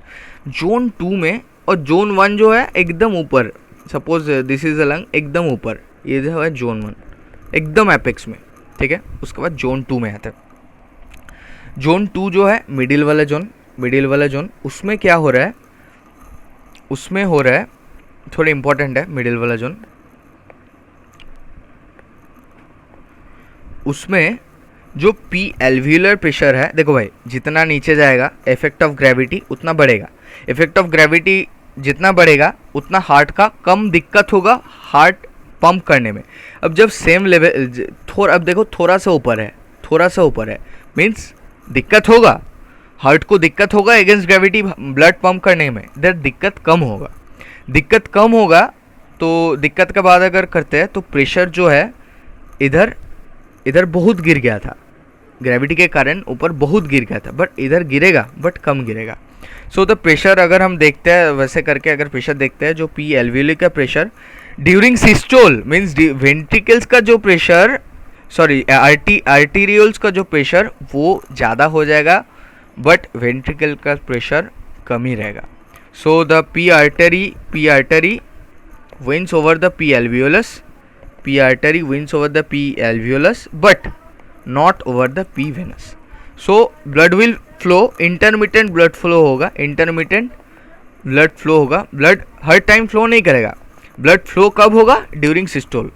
Speaker 1: Zone 2 में और जोन 1 जो है एकदम ऊपर, suppose this is a lung, एकदम ऊपर, ये जो है जोन 1 एकदम एपेक्स में, ठीक है। उसके बाद जोन 2 में आता है। जोन 2 जो है मिडिल वाला जोन, उसमें क्या हो रहा है, थोड़ा इंपॉर्टेंट है मिडिल वाला जोन। उसमें जो पी एल्वियुलर प्रेशर है, देखो भाई, जितना नीचे जाएगा इफेक्ट ऑफ ग्रेविटी उतना बढ़ेगा, इफेक्ट ऑफ ग्रेविटी जितना बढ़ेगा उतना हार्ट का कम दिक्कत होगा हार्ट पंप करने में। अब जब सेम लेवल अब देखो थोड़ा सा ऊपर है, मीन्स दिक्कत होगा, हार्ट को दिक्कत होगा अगेंस्ट ग्रेविटी ब्लड पंप करने में, इधर दिक्कत कम होगा। तो दिक्कत के बाद अगर करते हैं तो प्रेशर जो है इधर बहुत गिर गया था, ग्रेविटी के कारण ऊपर बहुत गिर गया था, बट इधर गिरेगा बट कम गिरेगा। सो द प्रेशर अगर हम देखते हैं वैसे करके, अगर प्रेशर देखते हैं, जो पी एल्वियोली का pressure during systole means ventricles का जो प्रेशर, आर्टीरियोल्स का जो प्रेशर वो ज़्यादा हो जाएगा, बट वेंट्रिकल का प्रेशर कम ही रहेगा। So the P artery wins over the P alveolus, P artery wins over the P alveolus but not over the P venous. So blood will flow, intermittent blood flow होगा, blood हर time flow नहीं करेगा। Blood flow कब होगा, during systole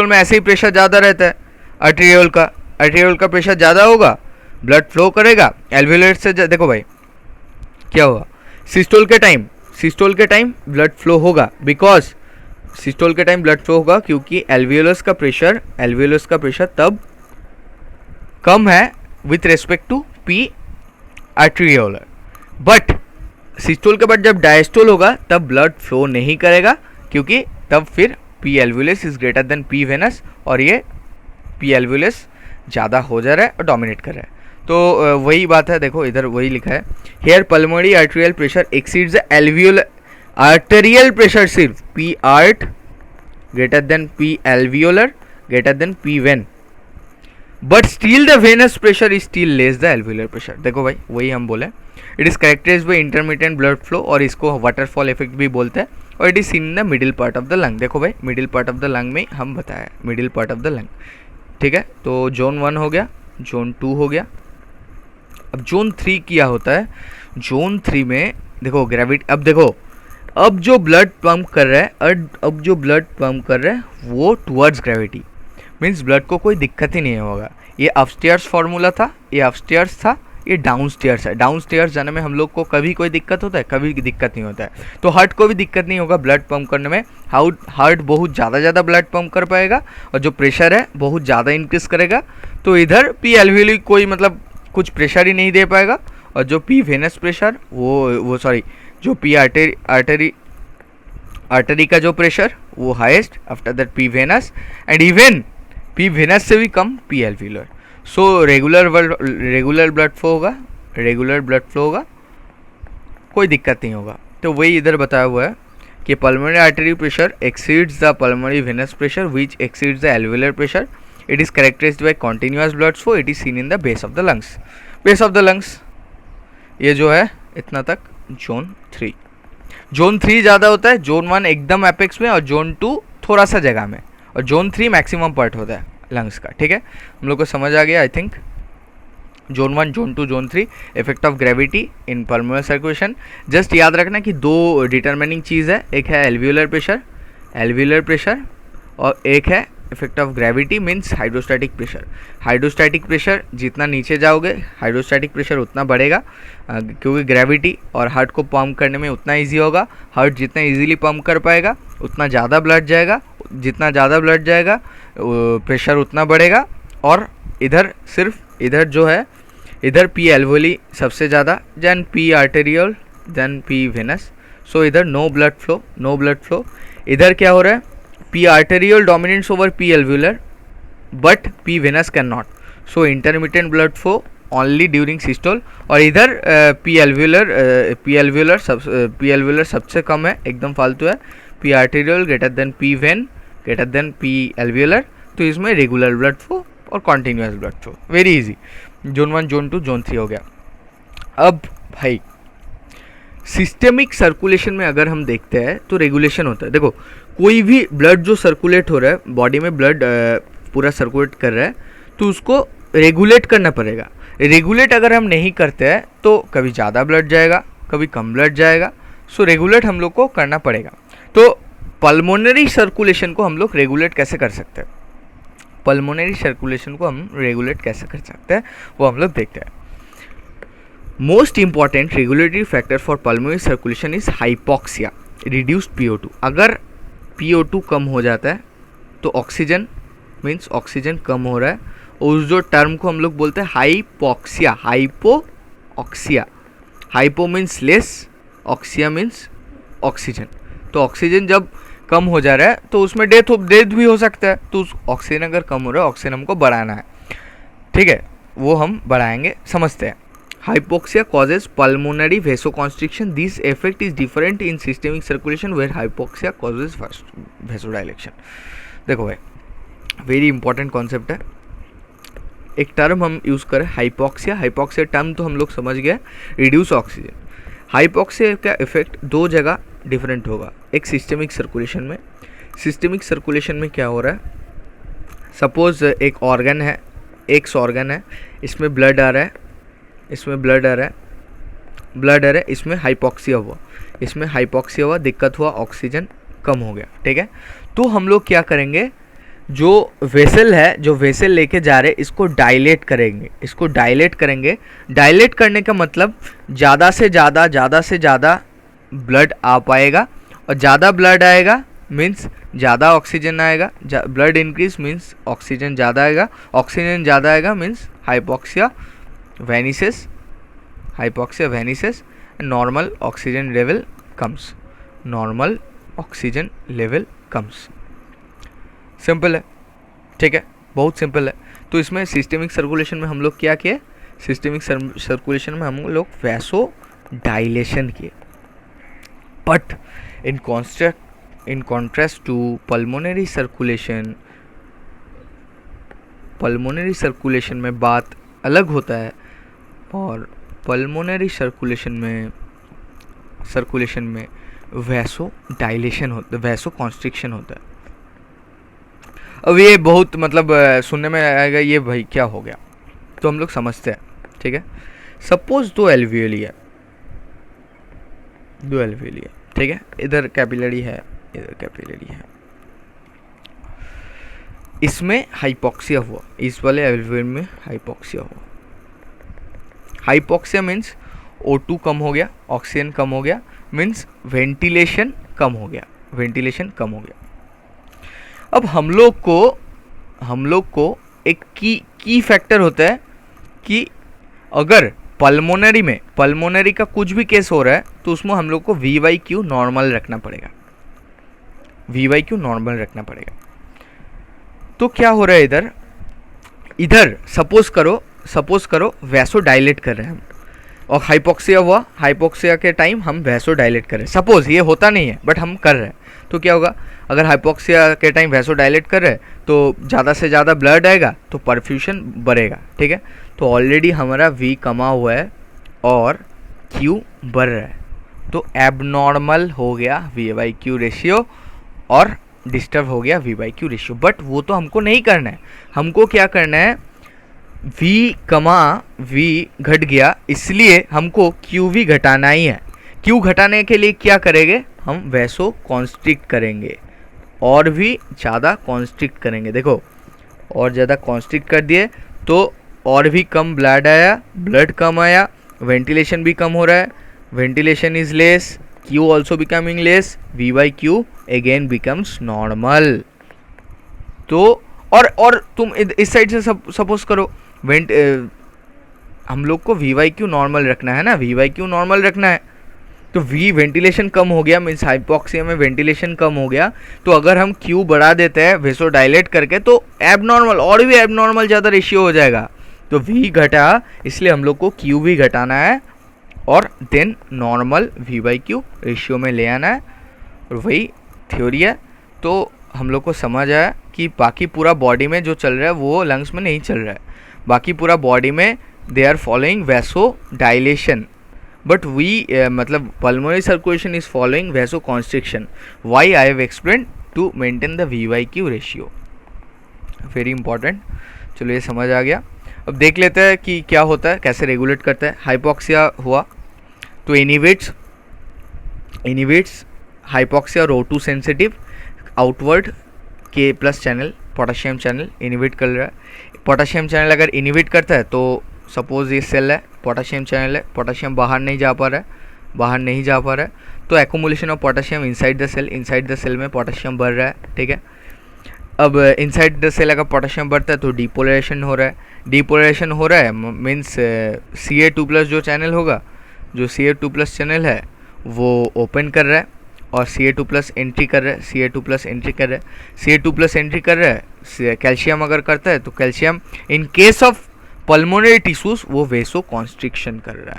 Speaker 1: में ऐसे ही pressure ज़्यादा रहता है, आर्टेरियोल का प्रेशर ज़्यादा होगा, ब्लड फ्लो करेगा एल्वियोलर से। देखो भाई क्या होगा, सिस्टोल के टाइम ब्लड फ्लो होगा, बिकॉज सिस्टोल के टाइम ब्लड फ्लो होगा क्योंकि एल्वियोलस का प्रेशर तब कम है with respect to P arteriolar. But systole के बाद जब डायस्टोल होगा तब ब्लड फ्लो नहीं करेगा क्योंकि तब फिर P alveolus is greater than P venous और ये पी एल्वियोलस ज़्यादा हो जा रहा है और डोमिनेट कर रहा है। तो वही बात है, देखो इधर वही लिखा है, here pulmonary arterial pressure exceeds the alveolar arterial pressure, सिर्फ P art greater than P alveolar greater than P vein, but still the venous pressure is still less the alveolar pressure. देखो भाई वही हम बोले, it is characterised by intermittent blood flow और इसको waterfall effect भी बोलते हैं और it is seen in the middle part of the lung. देखो भाई middle part of the lung में हम बताया middle part of the lung, ठीक है। तो जोन 1 हो गया, जोन 2 हो गया। अब जोन 3 क्या होता है, जोन 3 में देखो ग्रेविटी, अब देखो अब जो ब्लड पंप कर रहा है, अब जो ब्लड पंप कर रहा है वो टुवर्ड्स ग्रेविटी, मीन्स ब्लड को कोई दिक्कत ही नहीं होगा। ये अपस्टेयर्स फार्मूला था, ये अपस्टेयर्स था, ये डाउनस्टेयर्स है। डाउनस्टेयर्स जाने में हम लोग को कभी कोई दिक्कत होता है, कभी दिक्कत नहीं होता है। तो हार्ट को भी दिक्कत नहीं होगा ब्लड पंप करने में। हार्ट बहुत ज़्यादा ब्लड पंप कर पाएगा और जो प्रेशर है बहुत ज़्यादा इंक्रीज करेगा। तो इधर पी एल्वियोली कोई मतलब कुछ प्रेशर ही नहीं दे पाएगा और जो पी वेनस प्रेशर जो पी आर्टरी का जो प्रेशर वो highest, after that P venous and even P venous से भी कम P alveolar. So regular blood flow होगा, कोई दिक्कत नहीं होगा। तो वही इधर बताया हुआ है कि pulmonary artery pressure exceeds the pulmonary venous pressure which exceeds the alveolar pressure. It is characterized by continuous blood flow. It is seen in the base of the lungs. ये जो है इतना तक जोन 3। जोन 3 ज़्यादा होता है, zone 1 एकदम apex में और जोन 2 थोड़ा सा जगह में और जोन 3 मैक्सिमम पार्ट होता है लंग्स का, ठीक है। हम लोग को समझ आ गया I think. Zone 1, zone 2, zone 3, effect of gravity in pulmonary circulation. Just याद रखना कि 2 डिटरमिनिंग चीज़ है, एक है एल्वियोलर प्रेशर और एक है effect of gravity means hydrostatic pressure. Hydrostatic pressure जितना नीचे जाओगे हाइड्रोस्टैटिक प्रेशर उतना बढ़ेगा क्योंकि ग्रेविटी और हार्ट को पंप करने में उतना इजी होगा। हार्ट जितना इजीली पंप कर पाएगा उतना ज़्यादा ब्लड जाएगा, जितना ज़्यादा ब्लड जाएगा प्रेशर उतना बढ़ेगा। और इधर जो है इधर पी एल्वियोली सबसे ज़्यादा, then P arterial, then P venous. So इधर नो ब्लड फ्लो। इधर क्या हो रहा है, P arterial dominates over P alveolar, but P venous cannot. So intermittent blood flow only during systole। और इधर P alveolar सबसे कम है, एकदम फालतू है। P arterial greater than P vein greater than P alveolar। तो इसमें रेगुलर ब्लड फ्लो और continuous blood flow, very easy. Zone 1, zone 2, zone 3 हो गया। अब भाई सिस्टेमिक सर्कुलेशन में अगर हम देखते हैं तो रेगुलेशन होता है। देखो कोई भी ब्लड जो सर्कुलेट हो रहा है, बॉडी में ब्लड पूरा सर्कुलेट कर रहा है तो उसको रेगुलेट करना पड़ेगा। रेगुलेट अगर हम नहीं करते हैं तो कभी ज़्यादा ब्लड जाएगा, कभी कम ब्लड जाएगा। सो रेगुलेट हम लोग को करना पड़ेगा। तो पल्मोनरी सर्कुलेशन को हम लोग रेगुलेट कैसे कर सकते हैं, वो हम लोग देखते हैं। Most important regulatory factor for pulmonary circulation is hypoxia, reduced PO2। अगर PO2 कम हो जाता है तो ऑक्सीजन मीन्स ऑक्सीजन कम हो रहा है, और उस जो टर्म को हम लोग बोलते हैं hypoxia. Hypo means less, oxia means oxygen. तो ऑक्सीजन जब कम हो जा रहा है तो उसमें डेथ भी हो सकता है। तो उस ऑक्सीजन अगर कम हो रहा है, ऑक्सीजन हमको बढ़ाना है, ठीक है, वो हम बढ़ाएंगे, समझते हैं। Hypoxia causes pulmonary vasoconstriction. This effect is different in systemic circulation where hypoxia causes vasodilation. देखो भाई वेरी इंपॉर्टेंट कॉन्सेप्ट है। एक टर्म हम यूज़ करें हाइपोक्सिया टर्म तो हम लोग समझ गए, रिड्यूस ऑक्सीजन। हाइपोक्सिया का इफेक्ट 2 जगह डिफरेंट होगा। एक सिस्टेमिक सर्कुलेशन में क्या हो रहा है, सपोज एक ऑर्गन है, इसमें ब्लड आ रहा है, इसमें हाइपोक्सिया हुआ, दिक्कत हुआ, ऑक्सीजन कम हो गया, ठीक है। तो हम लोग क्या करेंगे, जो वेसल लेके जा रहे इसको डायलेट करेंगे। डायलेट करने का मतलब ज़्यादा से ज़्यादा ब्लड आ पाएगा, और ज़्यादा ब्लड आएगा मीन्स ज़्यादा ऑक्सीजन आएगा, ब्लड इंक्रीज मीन्स ऑक्सीजन ज़्यादा आएगा, ऑक्सीजन ज़्यादा आएगा means hypoxia vanishes, hypoxia vanishes, normal oxygen level comes, normal oxygen level comes. Simple है, ठीक है, बहुत सिंपल है। तो इसमें सिस्टेमिक सर्कुलेशन में हम लोग क्या किए, सिस्टेमिक सर्कुलेशन में हम लोग वैसो डायलेशन किए। But in contrast to pulmonary circulation, pulmonary circulation में बात अलग होता है, और पल्मोनरी सर्कुलेशन में वैसो डायलेशन होता है, वैसो कॉन्स्ट्रिक्शन होता है। अब ये बहुत मतलब सुनने में आएगा ये भाई क्या हो गया, तो हम लोग समझते हैं, ठीक है। सपोज दो एल्वियोली है, दो एल्वियोली है, ठीक है, इधर कैपिलरी है, इधर कैपिलरी है, इसमें हाइपोक्सिया हुआ, इस वाले एल्वियोल में हाइपोक्सिया हुआ। हाइपोक्सिया मीन्स O2 कम हो गया, ऑक्सीजन कम हो गया, मीन्स वेंटिलेशन कम हो गया, वेंटिलेशन कम हो गया। अब हम लोग को एक की फैक्टर होता है कि अगर पल्मोनरी का कुछ भी केस हो रहा है तो उसमें हम लोग को VYQ नॉर्मल रखना पड़ेगा, VYQ नॉर्मल रखना पड़ेगा। तो क्या हो रहा है इधर सपोज करो वैसो डायलेट कर रहे हैं हम, और हाइपोक्सिया हुआ, हाइपोक्सिया के टाइम हम वैसो डायलेट कर रहे हैं। सपोज ये होता नहीं है बट हम कर रहे हैं, तो क्या होगा, अगर हाइपोक्सिया के टाइम वैसो डायलेट कर रहे हैं तो ज़्यादा से ज़्यादा ब्लड आएगा तो परफ्यूशन बढ़ेगा, ठीक है। तो ऑलरेडी हमारा V कमा हुआ है और Q बढ़ रहा है, तो एबनॉर्मल हो गया VYQ रेशियो और डिस्टर्ब हो गया VYQ रेशियो। बट वो तो हमको नहीं करना है, हमको क्या करना है, V घट गया, इसलिए हमको QV घटाना ही है। Q घटाने के लिए क्या करेंगे, हम वैसो कॉन्स्ट्रिक्ट करेंगे, और भी ज़्यादा कॉन्स्ट्रिक्ट करेंगे। देखो और ज़्यादा कॉन्स्ट्रिक्ट कर दिए तो और भी कम ब्लड आया, ब्लड कम आया, वेंटिलेशन भी कम हो रहा है, ventilation is less, Q also becoming less, VYQ again becomes normal. तो और तुम इस साइड से सपोज करो हम लोग को VYQ नॉर्मल रखना है ना, VYQ नॉर्मल रखना है, तो V वेंटिलेशन कम हो गया, मीन्स हाइपोक्सिया में वेंटिलेशन कम हो गया, तो अगर हम Q बढ़ा देते हैं वैसो डायलेट करके तो एबनॉर्मल, और भी एबनॉर्मल ज़्यादा रेशियो हो जाएगा। तो V घटा, इसलिए हम लोग को Q भी घटाना है और देन नॉर्मल VYQ रेशियो में ले आना है, और वही थ्योरी है। तो हम लोग को समझ आया कि बाकी पूरा बॉडी में जो चल रहा है वो लंग्स में नहीं चल रहा है, बाकी पूरा बॉडी में they are following vasodilation, but मतलब pulmonary circulation is following vasoconstriction. Why I have explained to maintain the VYQ ratio. Very important. चलो ये समझ आ गया। अब देख लेते हैं कि क्या होता है, कैसे रेगुलेट करता है। हाइपोक्सिया हुआ तो इनिवेट्स हाइपोक्सिया और O2 sensitive outward K+ channel, potassium channel inhibit कर रहा है। पोटेशियम चैनल अगर इनिवेट करता है तो सपोज ये सेल है, पोटेशियम चैनल है, पोटेशियम बाहर नहीं जा पा रहा है, तो accumulation of potassium inside the cell में पोटेशियम बढ़ रहा है, ठीक है। अब इनसाइड द सेल अगर पोटेशियम बढ़ता है तो डिपोलराइजेशन हो रहा है, मीन्स Ca2+ जो चैनल होगा, जो Ca2+ चैनल है वो ओपन कर रहा है और Ca2+ एंट्री कर रहा है, Ca2+ एंट्री कर रहा है। कैल्शियम अगर करता है तो calcium in case of pulmonary tissues वो वेसो कॉन्स्ट्रिक्शन कर रहा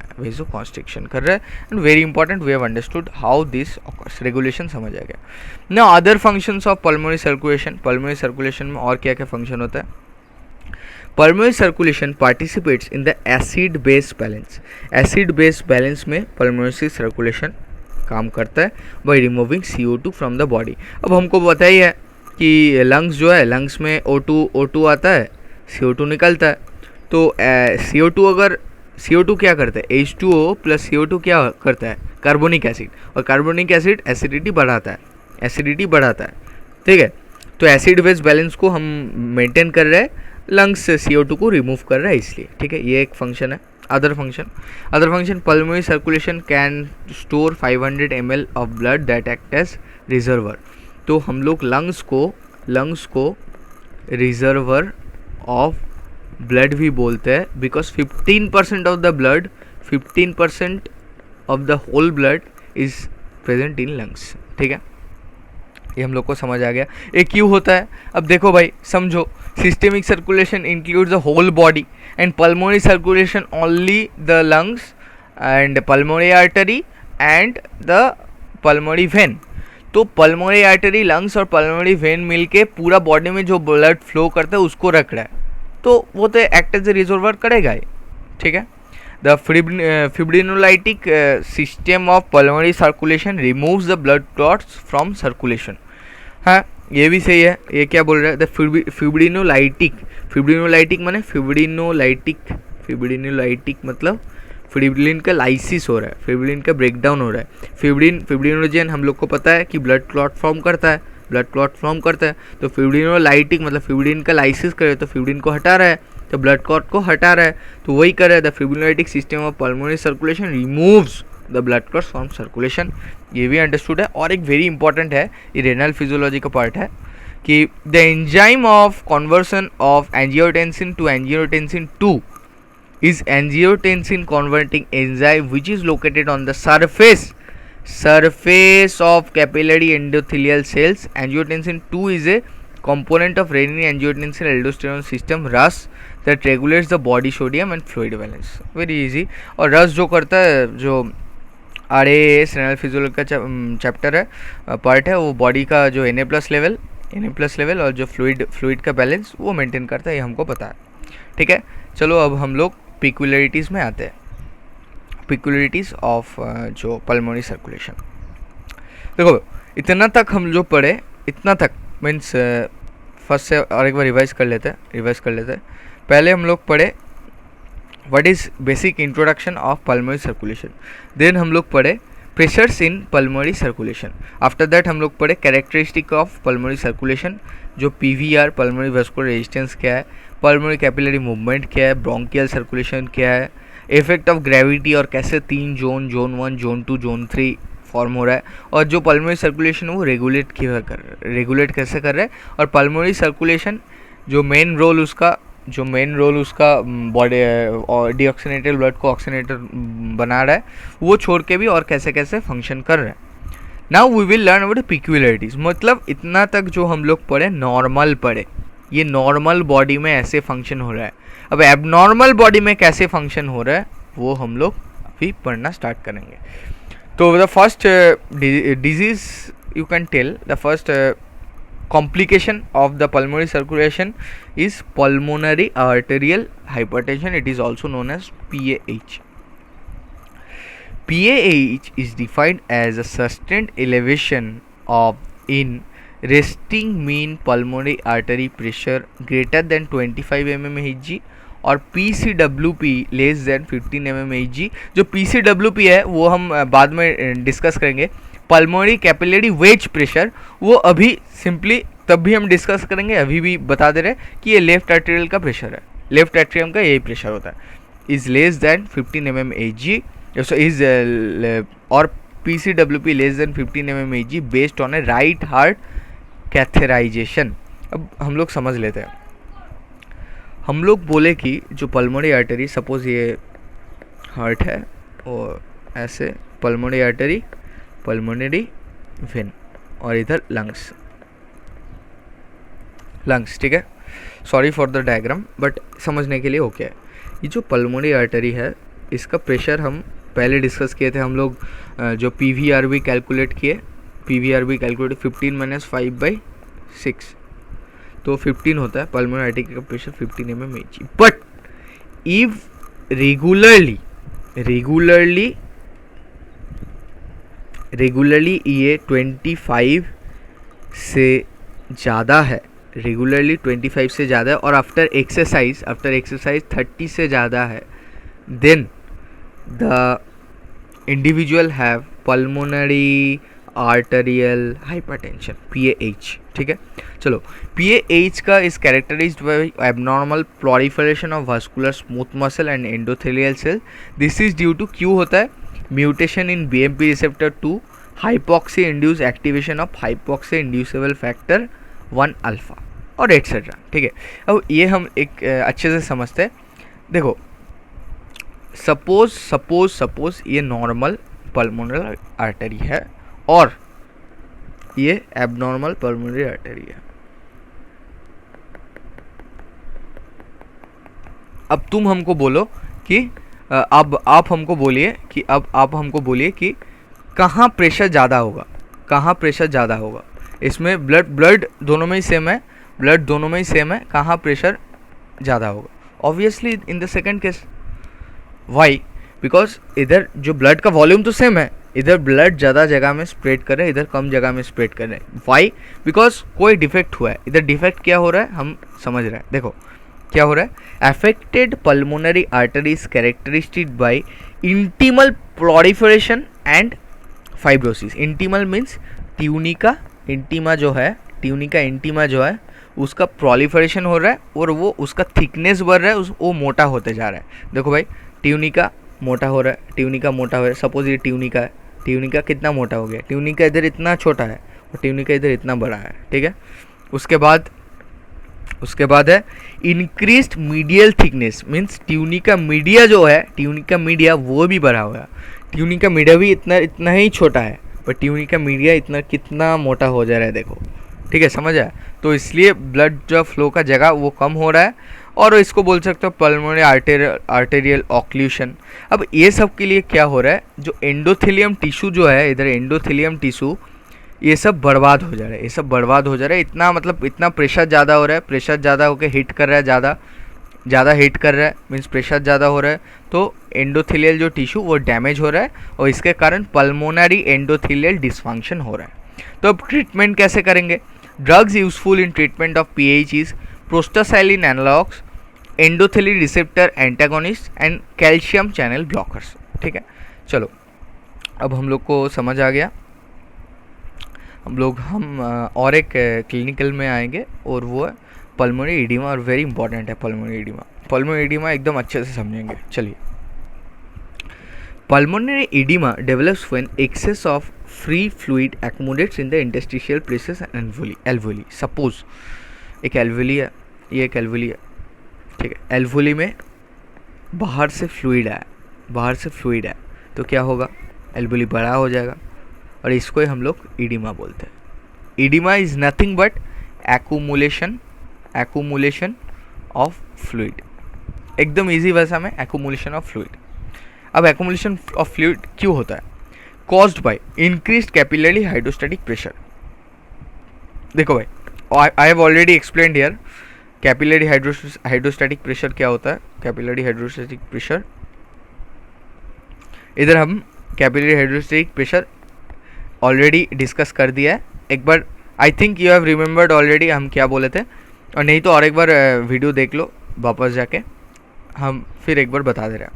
Speaker 1: है, and very important we have understood how this occurs, regulation समझ आ गया। Now other functions of pulmonary circulation में और क्या क्या फंक्शन होता है। Pulmonary circulation participates in the acid base balance में पल्मोनरी सर्कुलेशन काम करता है by removing CO2 from the body. अब हमको पता ही है कि लंग्स जो है, लंग्स में O2 आता है, CO2 निकलता है, तो CO2 क्या करता है, H2O प्लस CO2 क्या करता है, कार्बोनिक एसिड, और कार्बोनिक एसिड एसिडिटी बढ़ाता है, ठीक है। तो एसिड बेस बैलेंस को हम मेंटेन कर रहे हैं, लंग्स से CO2 को रिमूव कर रहा है इसलिए, ठीक है। ये एक फंक्शन है। Other function pulmonary circulation can store 500 ml of blood that act as reservoir. तो हम लोग लंग्स को रिजर्वर ऑफ ब्लड भी बोलते हैं, because 15% of the blood, 15% of the whole blood is present in lungs. ठीक है, ये हम लोग को समझ आ गया। ये क्यों होता है? अब देखो भाई, समझो, systemic circulation includes the whole body and pulmonary circulation only the lungs and pulmonary artery and the pulmonary vein. तो पल्मोनरी आर्टरी, लंग्स और पल्मोनरी वेन मिलके पूरा बॉडी में जो ब्लड फ्लो करता है उसको रख रहा है, तो वो तो एक्ट एज ए रिजर्वर करेगा ही। ठीक है, the fibrinolytic system of pulmonary circulation removes the blood clots from circulation. हाँ, ये भी सही है। ये क्या बोल रहा है? द फिब्रिनोलाइटिक माने फिब्रिनोलाइटिक मतलब फिब्रिलिन का लाइसिस हो रहा है, फिब्रिलिन का ब्रेकडाउन हो रहा है। फिब्रिनोजन हम लोग को पता है कि ब्लड क्लॉट फॉर्म करता है, तो फिब्रिनोलाइटिक मतलब फिब्रिलिन का लाइसिस करे, तो फिब्रिलिन को हटा रहा है, तो ब्लड क्लॉट को हटा रहा है, तो वही कर रहा है। The fibrinolytic system of pulmonary circulation removes the blood clots from circulation. ये भी अंडरस्टूड है। और एक वेरी इंपॉर्टेंट है, ये रेनल फिजियोलॉजी का पार्ट है, कि the enzyme of conversion of angiotensin two angiotensin 2 is angiotensin converting enzyme which is located on the surface of capillary endothelial cells. Angiotensin 2 is a component of renin angiotensin aldosterone system RAS that regulates the body sodium and fluid balance. Very easy. और RAS जो करता है, जो RAS renal physiology का chapter है, part है, वो body का जो Na+ लेवल और जो फ्लूइड का बैलेंस वो मेंटेन करता है, ये हमको पता है। ठीक है, चलो अब हम लोग पिक्युलरिटीज़ में आते हैं। पिक्युलरिटीज़ ऑफ जो पल्मोनरी सर्कुलेशन। देखो, इतना तक हम जो पढ़े, इतना तक मीन्स फर्स्ट से और एक बार रिवाइज कर लेते हैं। पहले हम लोग पढ़े what is basic introduction of pulmonary circulation, then हम लोग पढ़े pressures in pulmonary circulation, after that हम लोग पढ़े कैरेक्टरिस्टिक ऑफ पल्मोनरी सर्कुलेशन, जो PVR पल्मोनरी वास्कुलर रेजिस्टेंस क्या है, पल्मोनरी कैपिलरी मूवमेंट क्या है, ब्रोंकियल सर्कुलेशन क्या है, इफेक्ट ऑफ ग्रेविटी और कैसे 3 जोन 1, जोन 2, जोन 3 फॉर्म हो रहा है, और जो पल्मोनरी सर्कुलेशन है वो रेगुलेट कैसे कर रहा है, और पल्मोनरी सर्कुलेशन जो मेन रोल उसका बॉडी डीऑक्सीनेटेड ब्लड को ऑक्सीनेटर बना रहा है, वो छोड़ के भी और कैसे कैसे फंक्शन कर रहा है। Now we will learn about peculiarities. मतलब इतना तक जो हम लोग पढ़े, नॉर्मल पढ़े, ये नॉर्मल बॉडी में ऐसे फंक्शन हो रहा है। अब एबनॉर्मल बॉडी में कैसे फंक्शन हो रहा है वो हम लोग अभी पढ़ना स्टार्ट करेंगे। तो the first disease you can tell, the first complication of the pulmonary circulation is pulmonary arterial hypertension. It is also known as PAH. PAH is defined as a sustained elevation of in resting mean pulmonary artery pressure greater than 25 mmHg और PCWP less than 15 mmHg। जो PCWP है वो हम बाद में discuss करेंगे। Pulmonary capillary wedge pressure वो अभी सिंपली तब भी हम डिस्कस करेंगे, अभी भी बता दे रहे कि ये लेफ्ट आर्टेरियल का प्रेशर है, लेफ्ट एट्रियम का यही प्रेशर होता है, is less than 15 mmHg is और PCWP less than 15 mmHg based on a right heart catheterization. अब हम लोग समझ लेते हैं। हम लोग बोले कि जो पल्मोनरी आर्टरी, सपोज ये हार्ट है और ऐसे पल्मोनरी आर्टरी, पल्मोनरी वेन और इधर लंग्स, ठीक है। Sorry for the diagram but समझने के लिए ओके है। ये जो पल्मोनरी आर्टरी है इसका प्रेशर हम पहले डिस्कस किए थे हम लोग, जो PVRB कैलकुलेट किए, PVRB कैलकुलेट 15 - 5/6 तो 15 होता है पल्मोनरी आर्टरी का pressure 15 mmHg। But if regularly ये 25 से ज़्यादा है, रेगुलरली 25 से ज़्यादा है, और आफ्टर एक्सरसाइज 30 से ज़्यादा है, then the individual have pulmonary arterial hypertension, PAH। ठीक है, चलो PAH का is characterised by abnormal proliferation of vascular smooth muscle and endothelial cell. This is due to, क्यों होता है, mutation in BMP receptor 2, hypoxia induced activation of hypoxia inducible factor 1 alpha और etcetera. ठीक है, अब ये हम एक अच्छे से समझते हैं। देखो सपोज ये नॉर्मल पल्मोनरी आर्टरी है और ये एबनॉर्मल पल्मोनरी आर्टरी है। अब तुम हमको बोलो कि अब आप हमको बोलिए कि कहाँ प्रेशर ज़्यादा होगा, कहाँ प्रेशर ज़्यादा होगा। इसमें ब्लड दोनों में ही सेम है, कहाँ प्रेशर ज़्यादा होगा? Obviously in the second case. Why? Because इधर जो ब्लड का वॉल्यूम तो सेम है, इधर ब्लड ज़्यादा जगह में स्प्रेड कर रहे हैं, इधर कम जगह में स्प्रेड कर रहे हैं। वाई? बिकॉज कोई डिफेक्ट हुआ है। इधर डिफेक्ट क्या हो रहा है हम समझ रहे हैं। देखो क्या हो रहा है, affected pulmonary arteries characteristic by intimal proliferation and fibrosis. Intimal means tunica intima जो है उसका प्रोलिफरेशन हो रहा है और वो उसका थिकनेस बढ़ रहा है, वो मोटा होते जा रहा है। देखो भाई, ट्यूनिका मोटा हो रहा है, सपोज ये ट्यूनिका है, ट्यूनिका कितना मोटा हो गया, ट्यूनिका इधर इतना छोटा है और ट्यूनिका इधर इतना बड़ा है। ठीक है, उसके बाद है increased medial thickness, means tunica media वो भी बढ़ा हुआ है। ट्यूनिका मीडिया भी इतना ही छोटा है, पर ट्यूनिका मीडिया इतना कितना मोटा हो जा रहा है, देखो। ठीक है, समझ आया? तो इसलिए ब्लड जो फ्लो का जगह वो कम हो रहा है और इसको बोल सकते हो पल्मोनरी आर्टेरियल ऑक्लूशन। अब ये सब के लिए क्या हो रहा है, जो एंडोथेलियम टिश्यू जो है, इधर एंडोथेलियम टिश्यू ये सब बर्बाद हो जा रहा है, इतना प्रेशर ज़्यादा हो रहा है, प्रेशर ज़्यादा होकर हिट कर रहा है, ज़्यादा हिट कर रहा है, मीन्स प्रेशर ज़्यादा हो रहा है, तो एंडोथेलियल जो टिश्यू वो डैमेज हो रहा है और इसके कारण पल्मोनरी एंडोथेलियल डिसफंक्शन हो रहा है। तो अब ट्रीटमेंट कैसे करेंगे? Drugs useful in treatment of PAH is prostacyclin analogues, endothelin receptor antagonist and calcium channel blockers. ठीक है, चलो अब हम लोग को समझ आ गया। हम और एक क्लिनिकल में आएंगे और वो है पल्मोनरी एडिमा, और वेरी इंपॉर्टेंट है पल्मोनरी एडिमा एकदम अच्छे से समझेंगे। चलिए, pulmonary oedema develops when excess of free fluid accumulates in the interstitial places and alveoli. Suppose एक एल्वोली है, ये एक एल्वोली है। ठीक है, एल्वोली में बाहर से फ्लूइड है तो क्या होगा, एल्वोली बड़ा हो जाएगा और इसको ही हम लोग ईडिमा बोलते हैं। Oedema is nothing but accumulation of fluid. एकदम इजी भाषा में एक्यूमुलेशन ऑफ फ्लूइड। अब एक्यूमुलेशन ऑफ फ्लूइड क्यों होता है? Caused by increased capillary hydrostatic pressure. देखो भाई, I have already explained here capillary hydrostatic pressure क्या होता है। कैपिलरी हाइड्रोस्टैटिक प्रेशर, इधर हम capillary hydrostatic pressure already discuss कर दिया है एक बार। I think you have remembered already हम क्या बोले थे, और नहीं तो और एक बार वीडियो देख लो वापस जाके, हम फिर एक बार बता दे रहे हैं।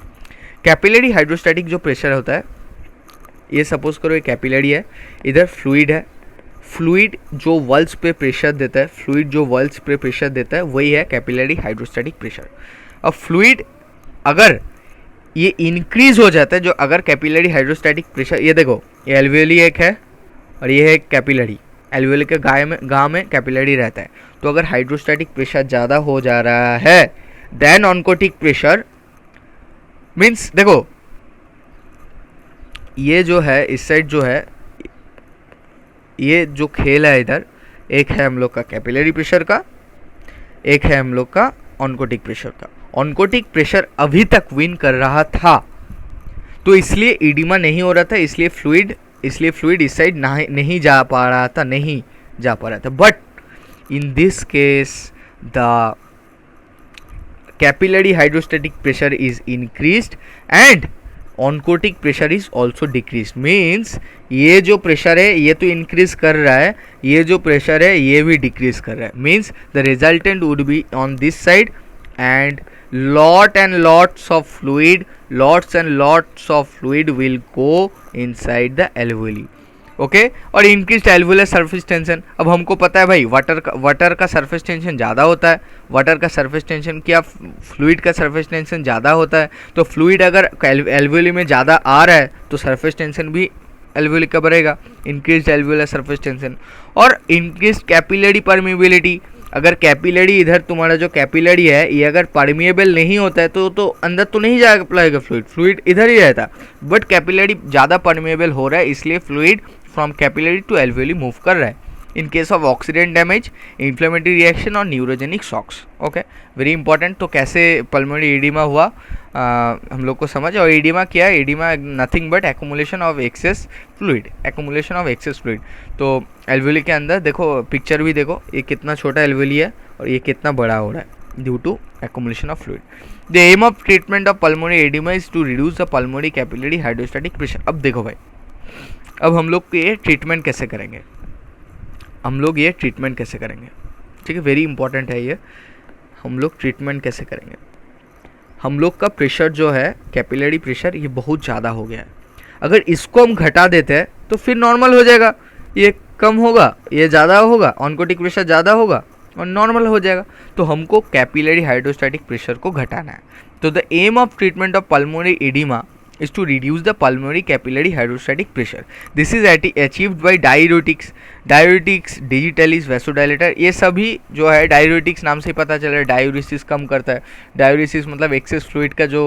Speaker 1: कैपिलरी हाइड्रोस्टैटिक जो प्रेशर होता है, ये सपोज करो ये कैपिलरी है, इधर फ्लूइड है, फ्लूइड जो वल्स पे प्रेशर देता है वही है कैपिलरी हाइड्रोस्टैटिक प्रेशर। अब फ्लूइड अगर ये इंक्रीज हो जाता है, जो अगर कैपिलरी हाइड्रोस्टैटिक प्रेशर, ये देखो ये एल्वेली एक है और ये है कैपिलरी, एल्वेली के गाँव में कैपिलरी रहता है। तो अगर हाइड्रोस्टैटिक प्रेशर ज़्यादा हो जा रहा है देन ऑन्कोटिक प्रेशर मीन्स, देखो ये जो है इस साइड जो है, ये जो खेल है इधर, एक है हम लोग का कैपिलरी प्रेशर का, एक है हम लोग का ऑन्कोटिक प्रेशर का। ऑन्कोटिक प्रेशर अभी तक विन कर रहा था, तो इसलिए ईडिमा नहीं हो रहा था, इसलिए फ्लूइड इस साइड नहीं जा पा रहा था। But in this case the capillary hydrostatic pressure is increased and oncotic pressure is also decrease. Means ये जो प्रेशर है ये तो इंक्रीज कर रहा है, ये जो प्रेशर है ये भी डिक्रीज कर रहा है। Means the resultant would be on this side and lots and lots of fluid will go inside the alveoli. Okay, और इंक्रीज्ड एल्वुलर सरफेस टेंशन। अब हमको पता है भाई वाटर का सरफेस टेंशन ज़्यादा होता है, वाटर का सरफेस टेंशन क्या फ्लूइड का सरफेस टेंशन ज़्यादा होता है। तो फ्लूइड अगर एल्वुली में ज़्यादा आ रहा है तो सरफेस टेंशन भी एल्वियोली का बढ़ेगा, इंक्रीज एल्वियोलर सरफेस टेंशन और इंक्रीज कैपिलरी परमिबिलिटी। अगर कैपिलरी इधर तुम्हारा जो कैपिलरी है ये अगर परमिएबल नहीं होता है तो अंदर तो नहीं जा पाएगा फ्लूइड इधर ही रहता, बट कैपिलरी ज़्यादा परमिएबल हो रहा है इसलिए fluid from capillary to alveoli move कर रहा है। In case of oxidant damage, inflammatory reaction और neurogenic shocks. Okay, very important. तो कैसे पल्मोनरी एडिमा हुआ हम लोग को समझ। और एडिमा क्या है? Oedema nothing but accumulation of access fluid, accumulation of access fluid. तो एल्वियोली के अंदर देखो, पिक्चर भी देखो, ये कितना छोटा एल्वियोली है और ये कितना बड़ा हो रहा है due to accumulation of fluid. The aim of treatment of pulmonary oedema is to reduce the pulmonary capillary hydrostatic pressure. अब देखो भाई, अब हम लोग ये ट्रीटमेंट कैसे करेंगे, ठीक है, वेरी इंपॉर्टेंट है ये। हम लोग ट्रीटमेंट कैसे करेंगे? हम लोग का प्रेशर जो है, कैपिलरी प्रेशर, ये बहुत ज़्यादा हो गया है। अगर इसको हम घटा देते हैं तो फिर नॉर्मल हो जाएगा, ये कम होगा, ये ज़्यादा होगा, ऑनकोटिक प्रेशर ज़्यादा होगा और नॉर्मल हो जाएगा। तो हमको कैपिलरी हाइड्रोस्टैटिक प्रेशर को घटाना है। तो the aim of treatment of pulmonary oedema is to reduce the pulmonary capillary hydrostatic pressure. This is achieved by diuretics, digitalis, vasodilator। ये सभी जो है डाययूरेटिक्स नाम से ही पता चल रहा है, डायूरेसिस कम करता है। डायूरेसिस मतलब एक्सेस फ्लूइड का जो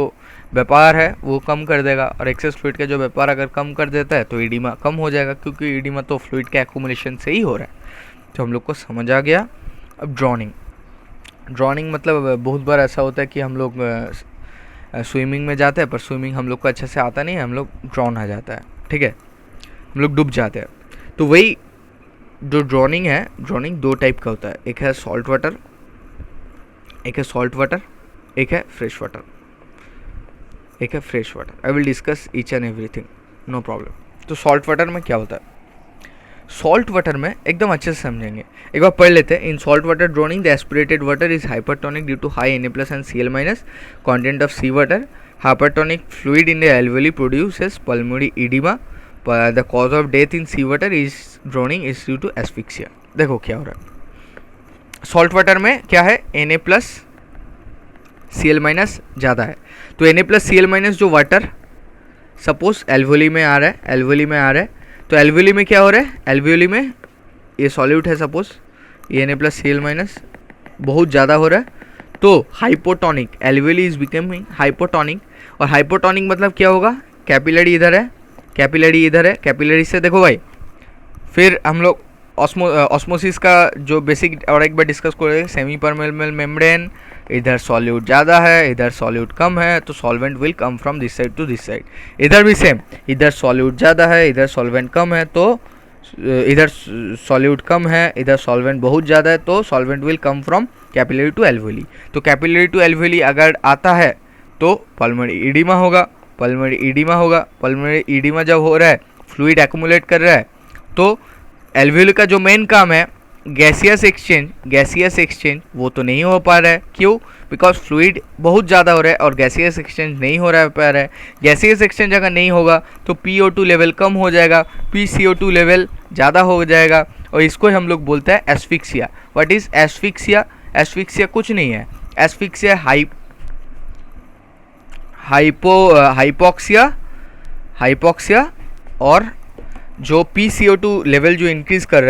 Speaker 1: व्यापार है वो कम कर देगा, और एक्सेस फ्लूइड का जो व्यापार अगर कम कर देता है तो एडिमा कम हो जाएगा, क्योंकि एडिमा तो फ्लूइड के एक्यूमुलेशन से ही हो रहा है। तो हम लोग को समझ आ गया। अब ड्रॉनिंग मतलब बहुत बार ऐसा होता है कि हम लोग स्विमिंग में जाते हैं पर स्विमिंग हम लोग को अच्छे से आता नहीं है, हम लोग ड्रॉन आ जाता है, ठीक है, हम लोग डूब जाते हैं। तो वही जो ड्रॉनिंग है, ड्रॉनिंग दो टाइप का होता है, एक है सॉल्ट वाटर, एक है fresh water, I will discuss each and everything, no problem. तो सॉल्ट वाटर में क्या होता है? सॉल्ट वाटर में एकदम अच्छे से समझेंगे, एक बार पढ़ लेते हैं। In salt water drowning the aspirated water is hypertonic due to high Na+ and Cl- content of sea water. Hypertonic fluid in the alveoli produces pulmonary oedema. The cause of death in sea water is drowning is due to asphyxia. देखो क्या हो रहा है, salt water में क्या है, Na+ Cl- ज़्यादा है। तो Na+ Cl- जो वाटर सपोज एल्वियोली में आ रहा है, तो एल्वियोली में क्या हो रहा है, एल्वियोली में ये सॉल्यूट है, सपोज ये Na+ Cl- बहुत ज़्यादा हो रहा है, तो hypotonic, alveoli is becoming hypotonic. और हाइपोटोनिक मतलब क्या होगा, कैपिलरी इधर है, कैपिलरी से देखो भाई, फिर हम लोग ऑस्मोसिस का जो बेसिक और एक बार डिस्कस करेंगे। सेमी परमेबल मेम्ब्रेन, इधर सॉल्यूट ज़्यादा है, इधर सॉल्यूट कम है, तो solvent will come from this side to this side. इधर भी सेम, इधर सॉल्यूट ज़्यादा है, इधर सॉल्वेंट कम है, तो इधर सॉल्यूट कम है, इधर सॉल्वेंट बहुत ज़्यादा है, तो solvent will come from capillary to alveoli. तो कैपिलरी टू एल्वियोली अगर आता है तो पल्मोनरी एडिमा होगा। पल्मोनरी एडिमा जब हो रहा है, फ्लूइड एक्यूमुलेट कर रहा है, तो एल्वियोली का जो मेन काम है गैसियस एक्सचेंज वो तो नहीं हो पा रहा है। क्यों? बिकॉज फ्लूइड बहुत ज़्यादा हो रहा है और गैसियस एक्सचेंज नहीं हो पा रहा है। गैसियस एक्सचेंज अगर नहीं होगा तो PO2 लेवल कम हो जाएगा, PCO2 लेवल ज़्यादा हो जाएगा, और इसको हम लोग बोलते हैं asphyxia. What is asphyxia? Asphyxia कुछ नहीं है, एस्फिक्सिया हाइपोक्सिया और जो PCO2 लेवल जो इंक्रीज कर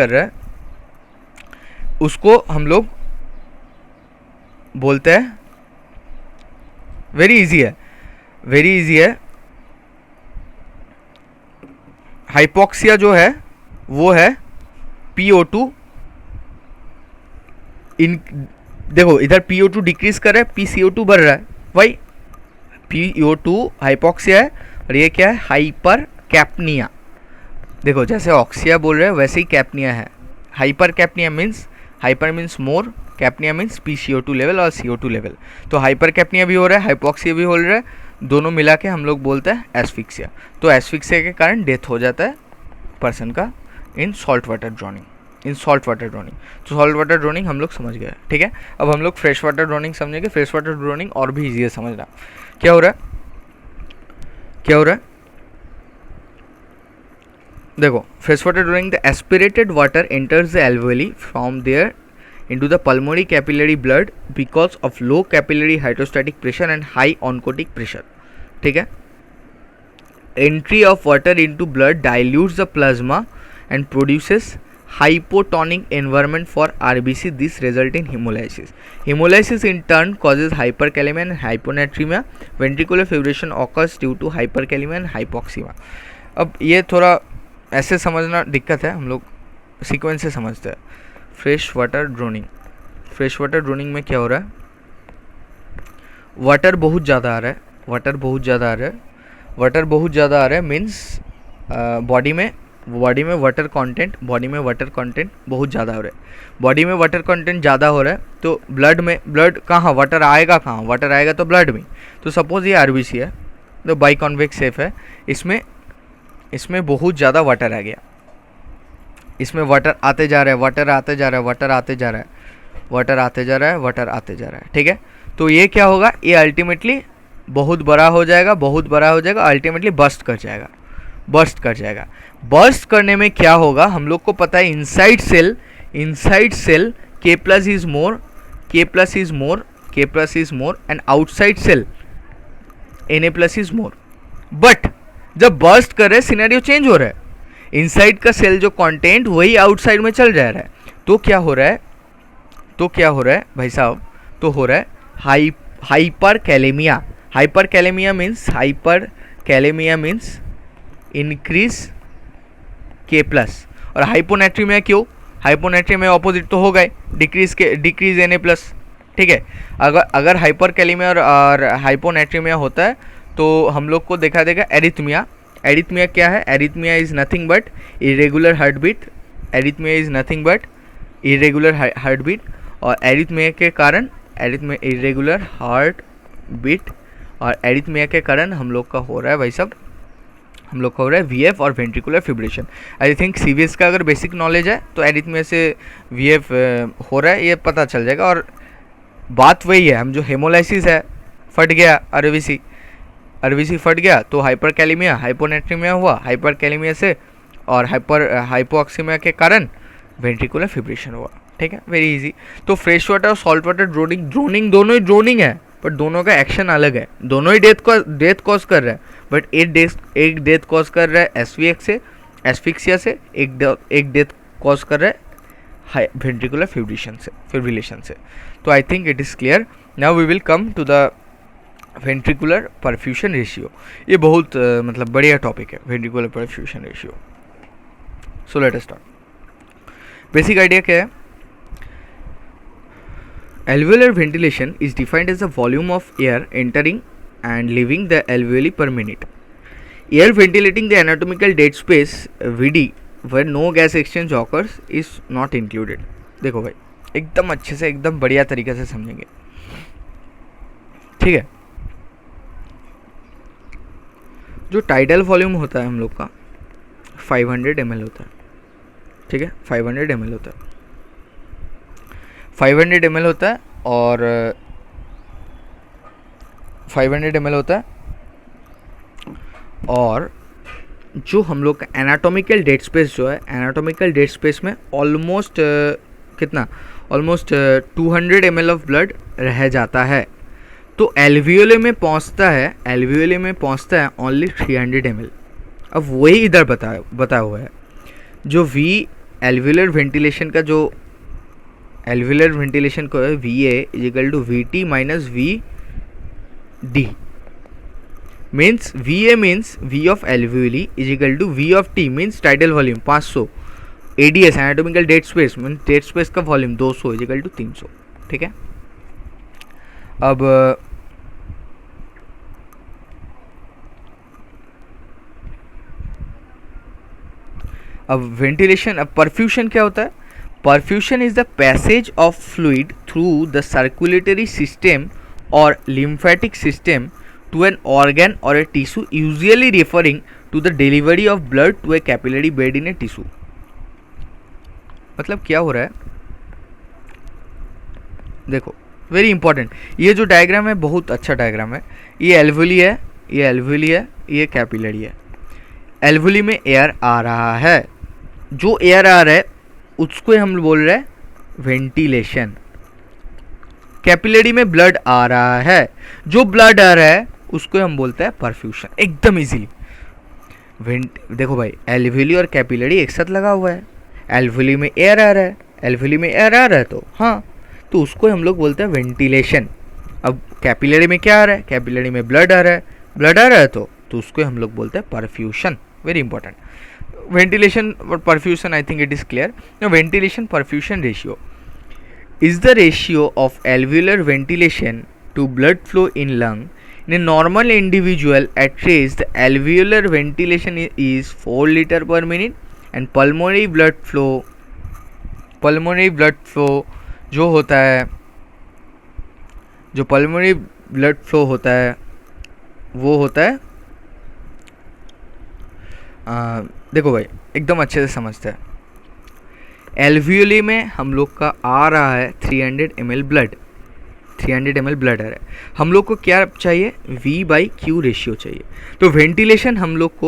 Speaker 1: रहा है, उसको हम लोग बोलते हैं, वेरी इजी है, हाइपोक्सिया जो है वो है PO2 देखो इधर PO2 डिक्रीज कर रहा है, PCO2 बढ़ रहा है, वही PO2 हाइपोक्सिया है, और ये क्या है, हाइपर कैप्निया। देखो जैसे ऑक्सिया बोल रहे हैं वैसे ही कैप्निया है। Hypercapnia means, hyper means more, capnia means PCO2 level और CO2 लेवल। तो हाइपर कैप्निया भी हो रहा है, हाइपोक्सिया भी हो रहा है, दोनों मिला के हम लोग बोलते हैं एस्फिक्सिया। तो एस्फिक्सिया के कारण डेथ हो जाता है पर्सन का इन सॉल्ट वाटर ड्रॉनिंग। तो सॉल्ट वाटर ड्रॉनिंग हम लोग समझ गए, ठीक है। अब हम लोग फ्रेश वाटर ड्रॉनिंग समझेंगे। फ्रेश वाटर ड्रॉनिंग और भी ईजी है समझना। क्या हो रहा है, देखो fresh water drowning, the aspirated water enters the alveoli from there into the pulmonary capillary blood because of low capillary hydrostatic pressure and high oncotic pressure, ठीक है। entry of water into blood dilutes the plasma and produces hypotonic environment for RBC. This result in hemolysis. Hemolysis in turn causes hyperkalemia and hyponatremia. Ventricular fibrillation occurs due to hyperkalemia and hypoxemia. अब ये थोड़ा ऐसे समझना दिक्कत है, हम लोग sequence से समझते हैं. Fresh water droning. Fresh water droning में क्या हो रहा है? वाटर बहुत ज़्यादा आ रहा है. वाटर बहुत ज़्यादा आ रहा है. वाटर बहुत ज़्यादा आ रहा है मीन्स बॉडी में वाटर कंटेंट बहुत ज़्यादा हो रहा है. बॉडी में वाटर कंटेंट ज़्यादा हो रहा है तो ब्लड कहाँ, वाटर आएगा कहाँ? वाटर आएगा तो ब्लड में. तो सपोज़ ये आरबीसी है, तो बाइकॉन्वेक्स सेफ है. इसमें बहुत ज़्यादा वाटर आ गया. इसमें वाटर आते जा रहा है, वाटर आते जा रहा है. ठीक है, तो ये क्या होगा? ये अल्टीमेटली बहुत बड़ा हो जाएगा, अल्टीमेटली बर्स्ट कर जाएगा. बर्स्ट करने में क्या होगा हम लोग को पता है. Inside cell K plus is more and outside cell Na plus is more. But जब बर्स्ट कर रहे सिनेरियो चेंज हो रहा है. इनसाइड का सेल जो कंटेंट वही आउटसाइड में चल जा रहा है. तो क्या हो रहा है भाई साहब? तो हो रहा है hyperkalaemia. Hyperkalaemia means increase K plus. और हाइपोनेट्रीमिया क्यों? हाइपोनेट्रीमिया ऑपोजिट तो हो गए, डिक्रीज Na+. ठीक है, अगर हाइपरकैलेमिया और हाइपोनेट्रीमिया होता है तो हम लोग को देखा देगा एरिथमिया. एरिथमिया क्या है? Arrhythmia is nothing but irregular heart beat. और एरिथमिया के कारण हम लोग का हो रहा है भाई साहब, वीएफ और ventricular fibrillation. I think CVS का अगर बेसिक नॉलेज है तो एरिथमिया से वीएफ हो रहा है ये पता चल जाएगा. और बात वही है, हम जो हेमोलाइसिस है, फट गया आरबीसी फट गया तो हाइपरकैलेमिया, हाइपोनेट्रीमिया हुआ. हाइपरकैलेमिया से और हाइपोऑक्सीमिया के कारण वेंट्रिकुलर फिब्रिलेशन हुआ. ठीक है, वेरी इजी. तो फ्रेश वाटर और सॉल्ट वाटर ड्रोनिंग दोनों ही ड्रोनिंग है, बट दोनों का एक्शन अलग है. दोनों ही डेथ कॉज कर रहा है, बट एक डेथ कॉज कर रहा है एस्फिक्सिया से, एक डेथ कॉज कर रहा है वेंट्रिकुलर फिब्रिलेशन से. तो I think it is clear. Now we will come to the ventricular perfusion ratio. ये बहुत मतलब बढ़िया टॉपिक है, ventricular perfusion ratio. So let us start. Basic idea क्या है? Alveolar ventilation is defined as the volume of air entering and leaving the alveoli per minute. Air ventilating the anatomical dead space VD where no gas exchange occurs is not included. देखो भाई, एकदम अच्छे से, एकदम बढ़िया तरीके से समझेंगे. ठीक है, जो टाइडल वॉल्यूम होता है हम लोग का 500 ml होता है. ठीक है, 500 ml होता है. 500 ml होता है और 500 ml होता है. और जो हम लोग का एनाटॉमिकल डेड स्पेस जो है, एनाटॉमिकल डेड स्पेस में ऑलमोस्ट 200 ml ऑफ ब्लड रह जाता है. तो एल्वियोले में पहुंचता है ओनली 300 ml. अब वही इधर बताया हुआ है. जो वी एल्वियोलर वेंटिलेशन का जो एल्वियोलर वेंटिलेशन को है VA equal to VT minus VD. Means VA means V of alveoli equal to V of T means tidal volume 500. ADS anatomical dead space means dead space का volume 200 equal to 300. ठीक है, अब ventilation. अब परफ्यूशन क्या होता है? Perfusion is the passage of fluid through the circulatory system or lymphatic system to an organ or a tissue, usually referring to the delivery of blood to a capillary bed in a tissue. मतलब क्या हो रहा है? देखो, very important. ये जो diagram है बहुत अच्छा डायग्राम है. ये एल्वुली है, ये कैपिलरी है. एल्वुली में एयर आ रहा है. जो एयर आ रहा है उसको हम बोल रहे हैं वेंटिलेशन. कैपिलरी में ब्लड आ रहा है, जो ब्लड आ रहा है उसको हम बोलते हैं परफ्यूशन. एकदम इजीली देखो भाई, एल्वियोली और कैपिलरी एक साथ लगा हुआ है, एल्वियोली में एयर आ रहा है, एल्वियोली में एयर आ रहा है, तो हाँ, तो उसको हम लोग बोलते हैं वेंटिलेशन। अब कैपिलरी में क्या आ रहा है, कैपिलरी में ब्लड आ रहा है, ब्लड आ रहा है, तो उसको हम लोग बोलते हैं परफ्यूशन। Very important. वेंटिलेशन और perfusion, I think it is clear. Ventilation perfusion ratio is the ratio of alveolar ventilation to blood flow in lung. In a normal individual at rest, the alveolar ventilation is 4 liter per minute and pulmonary blood flow जो होता है, जो pulmonary blood flow होता है वो होता है, देखो भाई एकदम अच्छे से समझते हैं। एल्वियोली में हम लोग का आ रहा है 300 ml ब्लड, 300 ml ब्लड आ रहा है, हम लोग को क्या चाहिए, V/Q रेशियो चाहिए। तो वेंटिलेशन हम लोग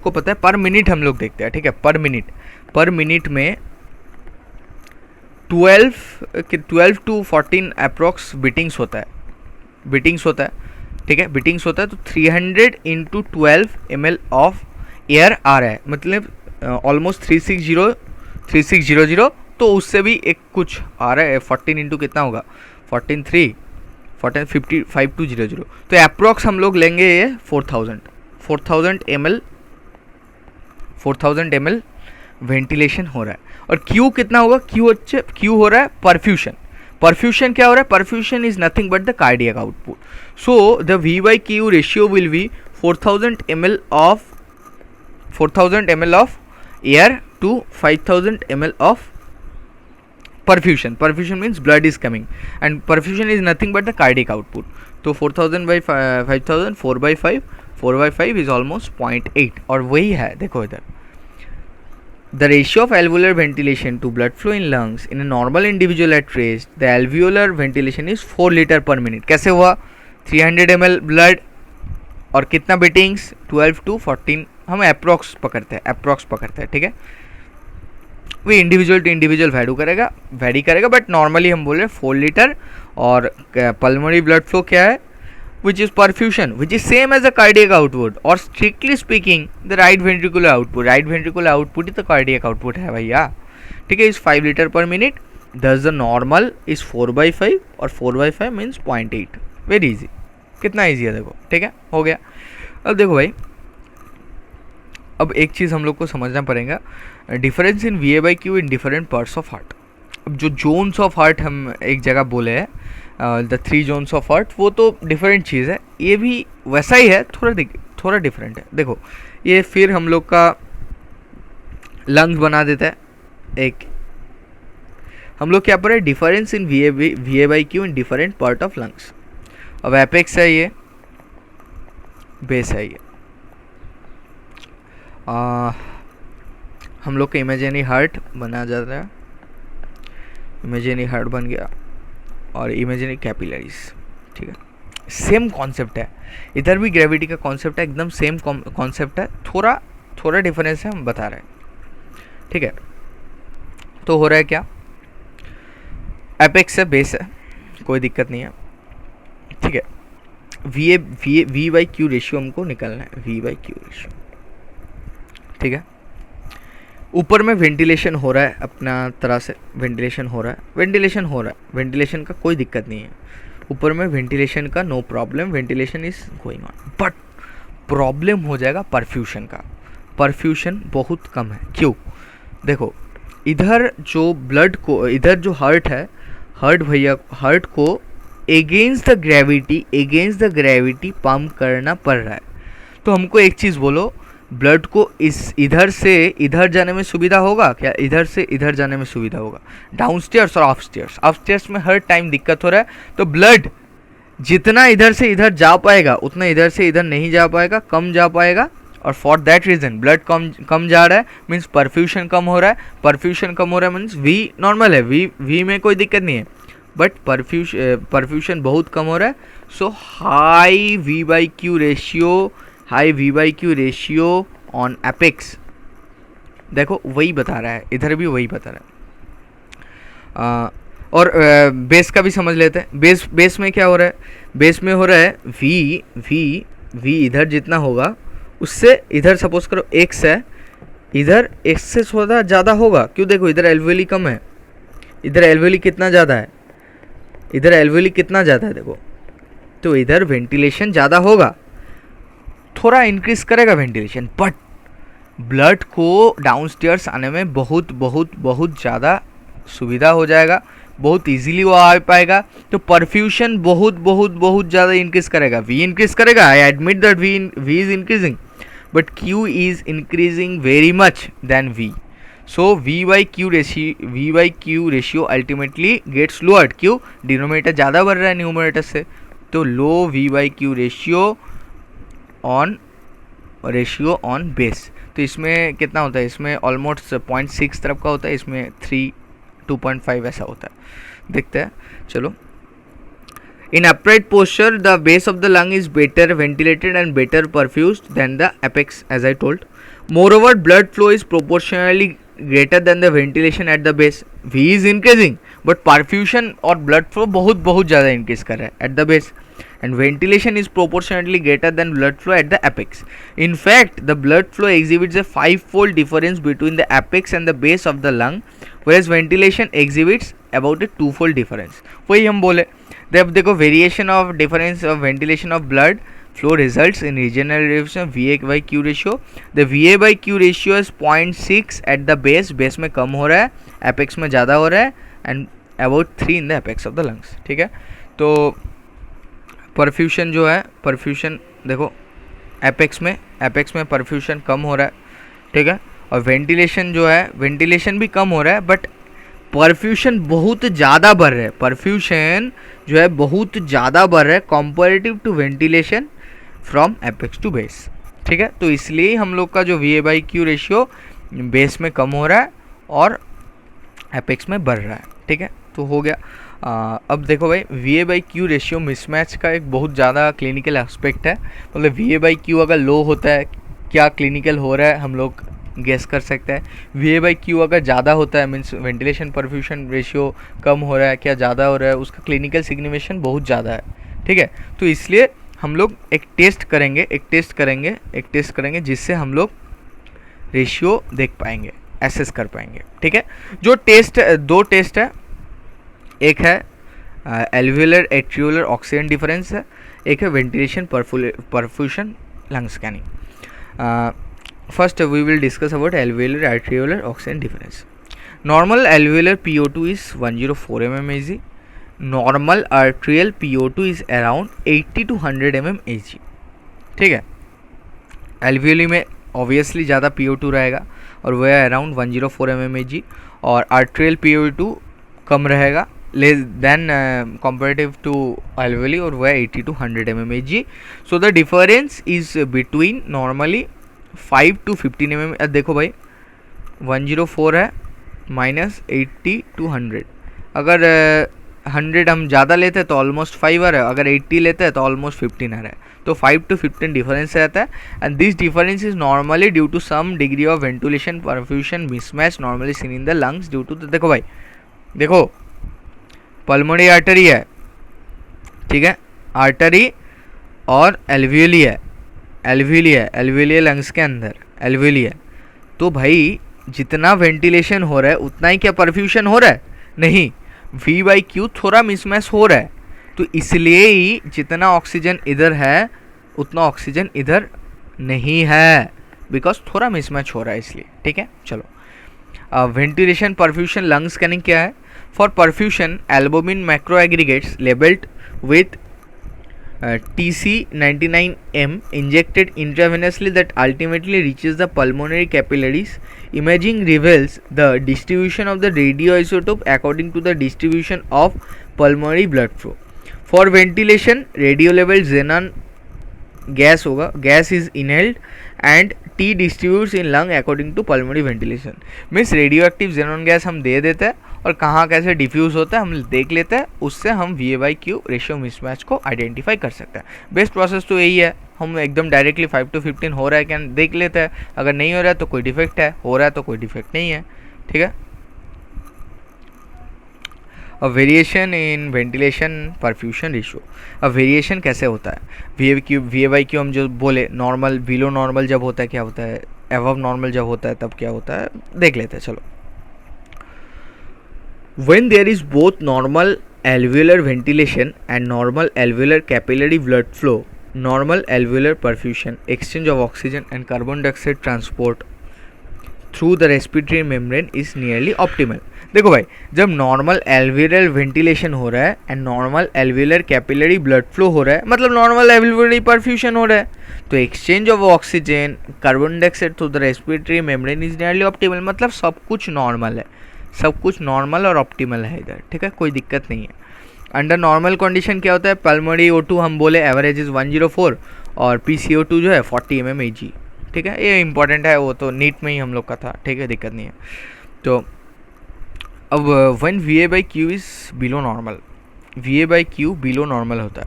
Speaker 1: को पता है पर मिनट हम लोग देखते हैं, ठीक है, पर मिनट में 12 to 14 अप्रॉक्स बीटिंग्स होता है, ठीक है, बीटिंग्स होता है। तो 300 × 12 ml ऑफ एयर आ रहा है, मतलब ऑलमोस्ट 3600, तो उससे भी एक कुछ आ रहा है। 14 इंटू कितना होगा, 14 5200, तो अप्रॉक्स हम लोग लेंगे ये 4000 ml वेंटिलेशन हो रहा है। और Q कितना होगा, Q हो रहा है परफ्यूशन क्या हो रहा है, perfusion is nothing but the cardiac output. So the V/Q ratio will be 4000 ml of air to 5000 ml of perfusion means blood is coming and perfusion is nothing but the cardiac output. तो 4000 by 5000 4/5 is almost 0.8 और वही है, देखो इधर। The ratio of alveolar ventilation to blood flow in lungs in a normal individual at rest, the alveolar ventilation is 4 liter per minute। कैसे हुआ, 300 ml blood और कितना बीटिंग्स, 12 to 14, हम अप्रॉक्स पकड़ते हैं, ठीक है। वो इंडिविजुअल टू इंडिविजुअल वैरी करेगा, बट नॉर्मली हम बोल रहे हैं 4 लीटर। और पल्मोनरी ब्लड फ्लो क्या है, which is perfusion, which is same as a cardiac output. और strictly speaking the right ventricular output ही तो कार्डियक आउटपुट है भैया, ठीक है, is 5 litre per minute. Thus the normal is 4/5 और 4/5 मीन्स 0.8। वेरी इजी, कितना ईजी है देखो, ठीक है, हो गया। अब देखो भाई, अब एक चीज़ हम लोग को समझना पड़ेगा, difference in VA/Q in different parts of heart. अब जो जोन्स ऑफ हार्ट हम एक जगह बोले हैं, द 3 जोन्स ऑफ हार्ट, वो तो डिफरेंट चीज़ है, ये भी वैसा ही है, थोड़ा डिफरेंट है। देखो ये फिर हम लोग का लंग्स बना देता है एक, हम लोग क्या पढ़े, difference in VA/Q in different part of lungs. अब एपेक्स है ये, बेस है ये, हम लोग का इमेजिनरी हार्ट बना जाता है, इमेजिनरी हार्ट बन गया, और इमेजिनरी कैपिलरीज, ठीक है, सेम कॉन्सेप्ट है, इधर भी ग्रेविटी का कॉन्सेप्ट है, एकदम सेम कॉन्सेप्ट है, थोड़ा डिफरेंस है, हम बता रहे हैं, ठीक है। तो हो रहा है क्या, एपेक्स है, बेस है, कोई दिक्कत नहीं है, ठीक है। V/Q रेशियो हमको निकालना है, V/Q रेशियो, ठीक है। ऊपर में वेंटिलेशन हो रहा है, अपना तरह से वेंटिलेशन हो रहा है, वेंटिलेशन का कोई दिक्कत नहीं है, ऊपर में वेंटिलेशन का no problem, ventilation is going on. But problem हो जाएगा परफ्यूशन का, परफ्यूशन बहुत कम है। क्यों, देखो इधर जो ब्लड को, इधर जो हार्ट है, हार्ट को अगेंस्ट द ग्रेविटी पंप करना पड़ रहा है। तो हमको एक चीज़ बोलो, ब्लड को इस इधर से इधर जाने में सुविधा होगा क्या, इधर से इधर जाने में सुविधा होगा, डाउन स्टेयर्स और अप स्टेयर्स में हर टाइम दिक्कत हो रहा है। तो ब्लड जितना इधर से इधर जा पाएगा उतना इधर से इधर नहीं जा पाएगा, कम जा पाएगा, और फॉर दैट रीज़न ब्लड कम जा रहा है, मीन्स परफ्यूशन कम हो रहा है, मीन्स वी नॉर्मल है, वी में कोई दिक्कत नहीं है, बट परफ्यूशन बहुत कम हो रहा है। So high V/Q ratio on apex, देखो वही बता रहा है, इधर भी वही बता रहा है। और बेस का भी समझ लेते हैं। बेस में क्या हो रहा है, बेस में हो रहा है V इधर जितना होगा उससे इधर सपोज करो x है, इधर x से थोड़ा ज़्यादा होगा, क्यों? देखो इधर एल्वेली कम है, इधर एल्वेली कितना ज़्यादा है, इधर एल्वेली कितना ज़्यादा है देखो, तो इधर वेंटिलेशन ज़्यादा होगा, थोड़ा इंक्रीज करेगा वेंटिलेशन, बट ब्लड को डाउनस्टेयर्स आने में बहुत बहुत बहुत ज़्यादा सुविधा हो जाएगा, बहुत इजीली वो आ पाएगा। तो परफ्यूशन बहुत बहुत बहुत ज़्यादा इंक्रीज करेगा, वी इंक्रीज करेगा, I admit that V is increasing, but Q is increasing very much than V. So V by Q ratio ultimately gets lowered, क्यों? डिनोमिनेटर ज़्यादा बढ़ रहा है न्यूमरेटर से, तो low V by Q ratio on base. तो इसमें कितना होता है, इसमें ऑलमोस्ट 0.6 तरफ का होता है, इसमें 2.5 ऐसा होता है, देखते हैं चलो। In upright posture, the base of the lung is better ventilated and better perfused than the apex, as I told. Moreover, blood flow is proportionally greater than the ventilation at the base. V is increasing, but perfusion or blood flow बहुत ज़्यादा increase कर रहा है at the base. And ventilation is proportionately greater than blood flow at the apex. In fact, the blood flow exhibits a 5-fold difference between the apex and the base of the lung, whereas ventilation exhibits about a 2-fold difference. वही हम बोले, जब देखो variation of difference of ventilation of blood flow results in regional ratio VA/Q ratio. The VA/Q ratio is 0.6 eight the base में कम हो रहा है, apex में ज़्यादा हो रहा है, and about 3 in the apex of the lungs. ठीक है, तो परफ्यूशन जो है, परफ्यूशन देखो एपेक्स में परफ्यूशन कम हो रहा है, ठीक है, और वेंटिलेशन जो है, वेंटिलेशन भी कम हो रहा है, बट परफ्यूशन बहुत ज़्यादा बढ़ रहा है, परफ्यूशन जो है बहुत ज़्यादा बढ़ रहा है comparative to ventilation from apex to base. ठीक है, तो इसलिए हम लोग का जो VA/Q रेशियो बेस में कम हो रहा है और एपेक्स में बढ़ रहा है। ठीक है, तो हो गया। अब देखो भाई, VA/Q रेशियो मिसमैच का एक बहुत ज़्यादा क्लिनिकल एस्पेक्ट है। मतलब VA/Q अगर लो होता है, क्या क्लिनिकल हो रहा है हम लोग गेस कर सकते हैं। VA/Q अगर ज़्यादा होता है, मीन्स वेंटिलेशन परफ्यूशन रेशियो कम हो रहा है, क्या ज़्यादा हो रहा है, उसका क्लिनिकल सिग्निफिकेशन बहुत ज़्यादा है। ठीक है, तो इसलिए हम लोग एक टेस्ट करेंगे जिससे हम लोग रेशियो देख पाएंगे, एसेस कर पाएंगे। ठीक है, जो टेस्ट, दो टेस्ट है, एक है एल्वियोलर एट्रियोलर ऑक्सीजन डिफरेंस है, एक है ventilation perfusion lung scanning. First, we will discuss about alveolar arteriolar oxygen difference. Normal alveolar PO2 is 104 mmHg. Normal arterial PO2 is around 80 to 100 mmHg. ठीक है, alveoli में obviously ज़्यादा PO2 रहेगा और वह अराउंड 104 mmHg, और arterial PO2 कम रहेगा less than comparative to alveoli, और वह 80 to 100 mmHg. So the difference is between normally 5 to 15 mm। देखो भाई 104 है माइनस 80 to 100, अगर 100 हम ज़्यादा लेते हैं तो ऑलमोस्ट 5 आ रहा है, अगर 80 लेते हैं तो ऑलमोस्ट 15 आ रहा है, तो 5 to 15 डिफरेंस रहता है। And this difference is normally due to some degree of ventilation perfusion mismatch normally seen in the lungs due to. देखो भाई, देखो पल्मोनरी आर्टरी है, ठीक है, आर्टरी और एल्वियोली है, एल्वियोली लंग्स के अंदर एल्वियोली है, तो भाई जितना वेंटिलेशन हो रहा है उतना ही क्या परफ्यूशन हो रहा है? नहीं, V/Q थोड़ा मिसमैच हो रहा है, तो इसलिए ही जितना ऑक्सीजन इधर है उतना ऑक्सीजन इधर नहीं है, बिकॉज थोड़ा मिसमैच हो रहा है इसलिए। ठीक है, चलो वेंटिलेशन परफ्यूशन लंग स्कैनिंग क्या है? For perfusion albumin macro aggregates labelled with TC99M injected intravenously that ultimately reaches the pulmonary capillaries. Imaging reveals the distribution of the radioisotope according to the distribution of pulmonary blood flow. For ventilation, radio level xenon gas होगा, gas is inhaled and T distributes in lung according to pulmonary ventilation. Means radioactive xenon gas हम दे देते हैं और कहाँ कैसे diffuse होता है हम देख लेते हैं, उससे हम VA/Q रेशियो मिसमैच को आइडेंटिफाई कर सकते हैं। बेस्ट प्रोसेस तो यही है, हम एकदम डायरेक्टली 5 to 15 हो रहा है क्या देख लेते हैं, अगर नहीं हो रहा है तो कोई डिफेक्ट है, हो रहा है तो कोई डिफेक्ट नहीं है। ठीक है, a variation in ventilation perfusion ratio. अब वेरिएशन कैसे होता है, वी ए बाई क्यू हम जो बोले, नॉर्मल बिलो नॉर्मल जब होता है क्या होता है, एवव नॉर्मल जब होता है तब क्या होता है, देख लेते हैं चलो। When there is both normal alveolar ventilation and normal alveolar capillary blood flow, normal alveolar perfusion, exchange of oxygen and carbon dioxide transport through the respiratory membrane is nearly optimal। देखो भाई, जब नॉर्मल एल्वियोलर वेंटिलेशन हो रहा है and normal alveolar capillary blood flow हो रहा है, मतलब नॉर्मल एल्वियोलरी परफ्यूशन हो रहा है, तो exchange of oxygen carbon dioxide through the respiratory membrane is nearly optimal, मतलब सब कुछ नॉर्मल है, सब कुछ नॉर्मल और ऑप्टिमल है इधर, ठीक है, कोई दिक्कत नहीं है। अंडर नॉर्मल कंडीशन क्या होता है, पल्मोनरी O2 हम बोले एवरेज इज 104 और PCO2 जो है 40 mmHg, ठीक है, ये इंपॉर्टेंट है, वो तो नीट में ही हम लोग का था, ठीक है, दिक्कत नहीं है। तो अब when VA by Q is below normal, VA by Q below normal होता है,